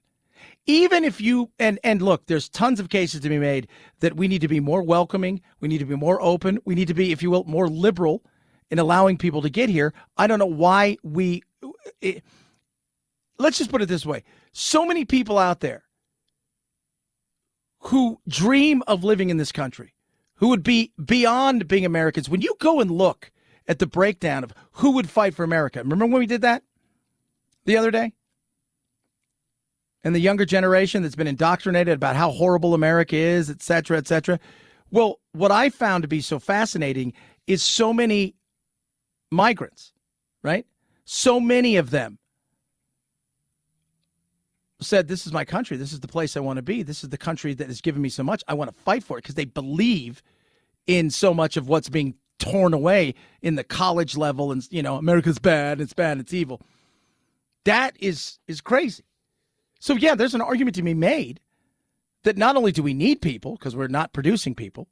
Even if you, and look, there's tons of cases to be made that we need to be more welcoming. We need to be more open. We need to be, if you will, more liberal in allowing people to get here. I don't know why let's just put it this way. So many people out there who dream of living in this country, who would be beyond being Americans. When you go and look at the breakdown of who would fight for America, remember when we did that the other day? And the younger generation that's been indoctrinated about how horrible America is, et cetera, et cetera. Well, what I found to be so fascinating is so many migrants, right? So many of them said, this is my country. This is the place I want to be. This is the country that has given me so much. I want to fight for it because they believe in so much of what's being torn away in the college level. And, you know, America's bad. It's bad. It's evil. That is crazy. So, yeah, there's an argument to be made that not only do we need people because we're not producing people,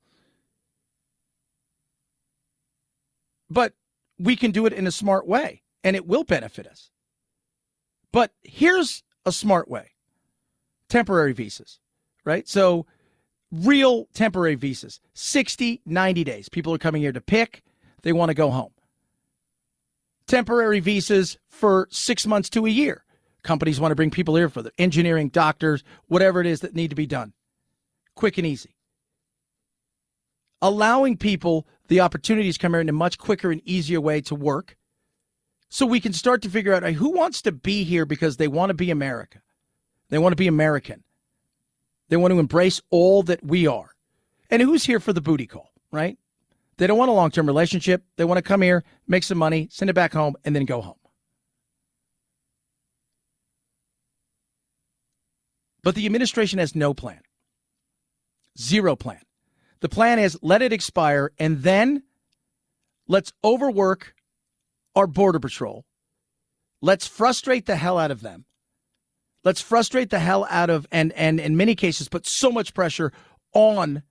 but we can do it in a smart way and it will benefit us. But here's a smart way. Temporary visas, right? So real temporary visas, 60, 90 days. People are coming here to pick. They want to go home. Temporary visas for 6 months to a year. Companies want to bring people here for the engineering, doctors, whatever it is that need to be done. Quick and easy. Allowing people the opportunities to come here in a much quicker and easier way to work so we can start to figure out who wants to be here because they want to be America. They want to be American. They want to embrace all that we are. And who's here for the booty call, right? They don't want a long-term relationship. They want to come here, make some money, send it back home, and then go home. But the administration has no plan. Zero plan. The plan is let it expire, and then let's overwork our Border Patrol. Let's frustrate the hell out of them. Let's frustrate the hell out of, and in many cases, put so much pressure on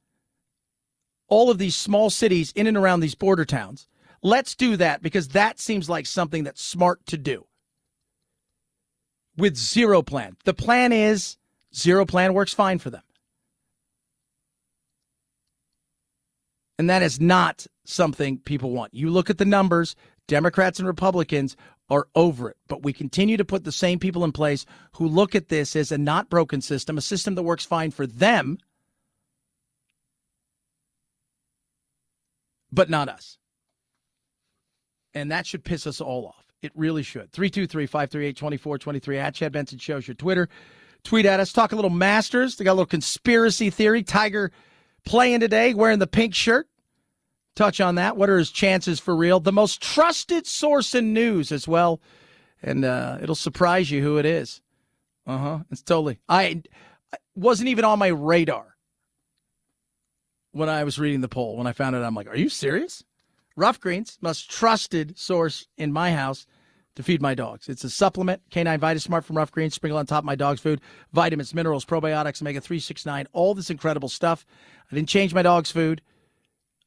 all of these small cities in and around these border towns. Let's do that because that seems like something that's smart to do. With zero plan. The plan is zero plan works fine for them. And that is not something people want. You look at the numbers, Democrats and Republicans are over it. But we continue to put the same people in place who look at this as a not broken system, a system that works fine for them, but not us. And that should piss us all off. It really should. 323-538-2423 at Chad Benson Show's your Twitter. Tweet at us. Talk a little Masters. They got a little conspiracy theory. Tiger playing today, wearing the pink shirt. Touch on that. What are his chances for real? The most trusted source in news as well. And it'll surprise you who it is. It's totally. I wasn't even on my radar when I was reading the poll. When I found it, I'm like, are you serious? Rough Greens, most trusted source in my house to feed my dogs. It's a supplement, Canine VitaSmart from Rough Greens, sprinkle on top of my dog's food. Vitamins, minerals, probiotics, omega-3, 6, 9, all this incredible stuff. I didn't change my dog's food.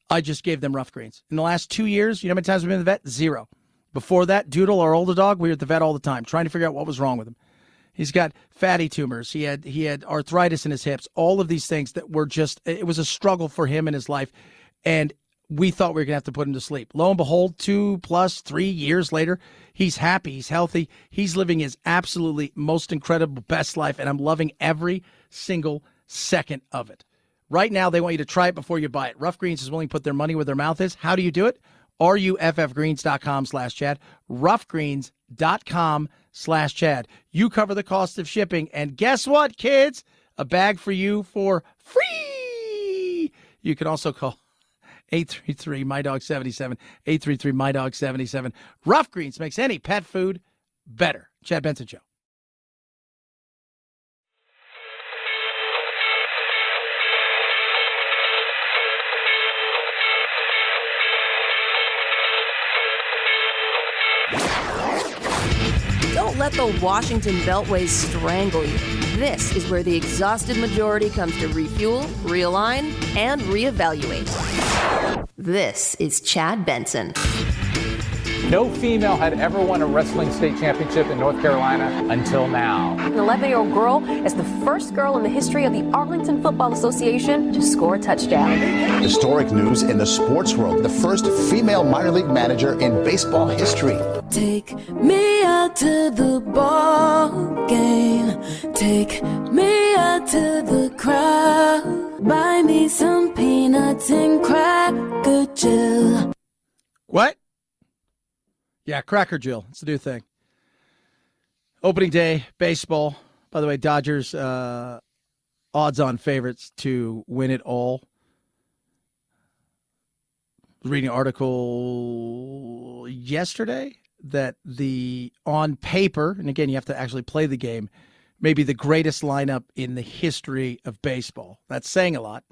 I just gave them Rough Greens. In the last 2 years, you know how many times we've been to the vet? Zero. Before that, Doodle, our older dog, we were at the vet all the time, trying to figure out what was wrong with him. He's got fatty tumors. He had arthritis in his hips. All of these things that were just, it was a struggle for him in his life. And we thought we were going to have to put him to sleep. Lo and behold, 2+3 years later, he's happy. He's healthy. He's living his absolutely most incredible best life. And I'm loving every single second of it. Right now, they want you to try it before you buy it. Rough Greens is willing to put their money where their mouth is. How do you do it? RUFFgreens.com/Chad. Roughgreens.com/Chad. You cover the cost of shipping. And guess what, kids? A bag for you for free. You can also call 833-MyDog77. 833-MyDog77. Rough Greens makes any pet food better. Chad Benson Show. let the Washington Beltway strangle you. This is where the exhausted majority comes to refuel, realign, and reevaluate. This is Chad Benson. No female had ever won a wrestling state championship in North Carolina until now. An 11-year-old girl is the first girl in the history of the Arlington Football Association to score a touchdown. Historic news in the sports world. The first female minor league manager in baseball history. Take me out to the ball game. Take me out to the crowd. Buy me some peanuts and Cracker Jill. What? Yeah, Cracker Jill. It's a new thing. Opening day, baseball. By the way, Dodgers odds-on favorites to win it all. I was reading an article yesterday that on paper, and again, you have to actually play the game, maybe the greatest lineup in the history of baseball. That's saying a lot.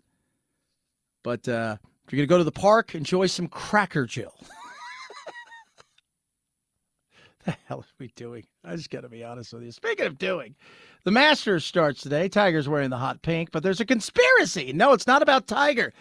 But if you're going to go to the park, enjoy some Cracker Jill. The hell are we doing? I just got to be honest with you. Speaking of doing, the Masters starts today. Tiger's wearing the hot pink, but there's a conspiracy. No, it's not about Tiger.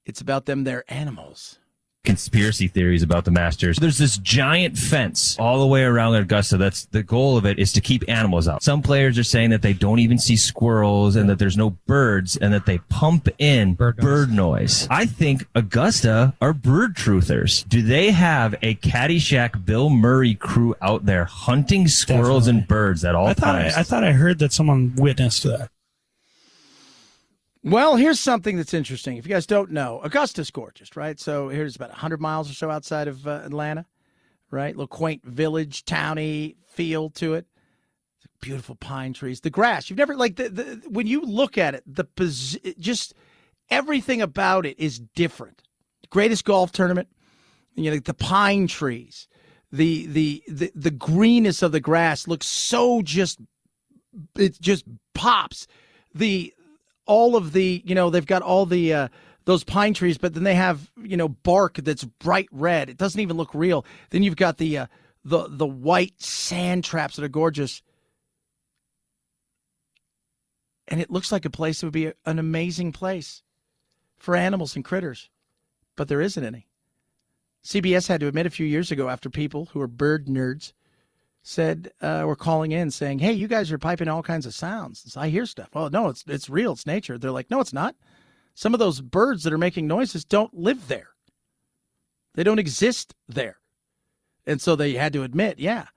It's about them, their animals. Conspiracy theories about the Masters. There's this giant fence all the way around Augusta. That's the goal of it, is to keep animals out. Some players are saying that they don't even see squirrels and that there's no birds and that they pump in bird noise. I think Augusta are bird truthers. Do they have a Caddyshack Bill Murray crew out there hunting squirrels and birds at all times? I thought I heard that someone witnessed that. Well, here's something that's interesting. If you guys don't know, Augusta's gorgeous, right? So here's about 100 miles or so outside of Atlanta, right? Little quaint village, towny feel to it. Beautiful pine trees. The grass, you've never, like, when you look at it, just everything about it is different. Greatest golf tournament, you know, the pine trees, the greenness of the grass looks so it just pops. All of the, you know, they've got all the those pine trees, but then they have, you know, bark that's bright red. It doesn't even look real. Then you've got the white sand traps that are gorgeous, and it looks like a place that would be an amazing place for animals and critters, but there isn't any. CBS had to admit a few years ago, after people who are bird nerds said, were calling in saying, hey, you guys are piping all kinds of sounds. I hear stuff. Oh, no, it's real. It's nature. They're like, no, it's not. Some of those birds that are making noises don't live there. They don't exist there. And so they had to admit, yeah.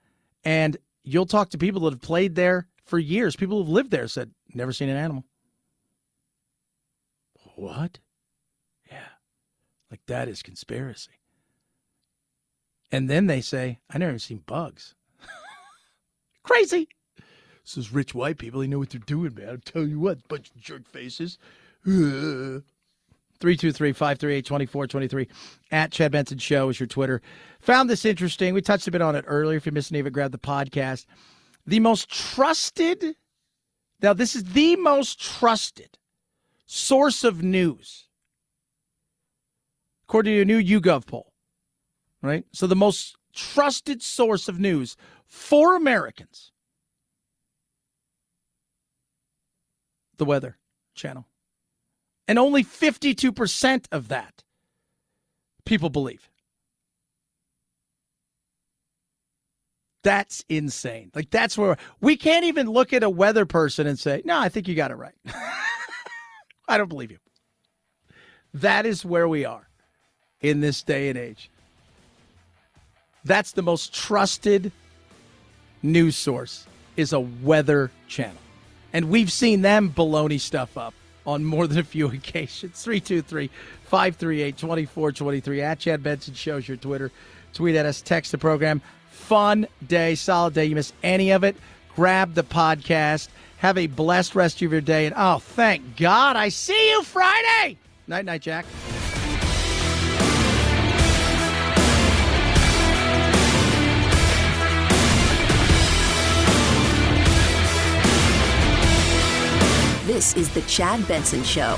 And you'll talk to people that have played there for years. People who've lived there said, never seen an animal. What? Yeah. Like, that is conspiracy. And then they say, I never even seen bugs. Crazy. This is rich white people. They know what they're doing, man. I'll tell you what, bunch of jerk faces. 323-538-2423. At Chad Benson Show is your Twitter. Found this interesting. We touched a bit on it earlier. If you missed any of it, grab the podcast. The most trusted, now this is the most trusted source of news, according to a new YouGov poll, right? So the most trusted source of news for Americans, the Weather Channel. And only 52% of that people believe. That's insane. Like, that's where we can't even look at a weather person and say, no, I think you got it right. I don't believe you. That is where we are in this day and age. That's the most trusted news source, is a Weather Channel. And we've seen them baloney stuff up on more than a few occasions. 323-538-2423. At Chad Benson Show's your Twitter. Tweet at us, text the program. Fun day, solid day. You miss any of it, grab the podcast. Have a blessed rest of your day. And, oh, thank God, I see you Friday. Night, Jack. This is the Chad Benson Show.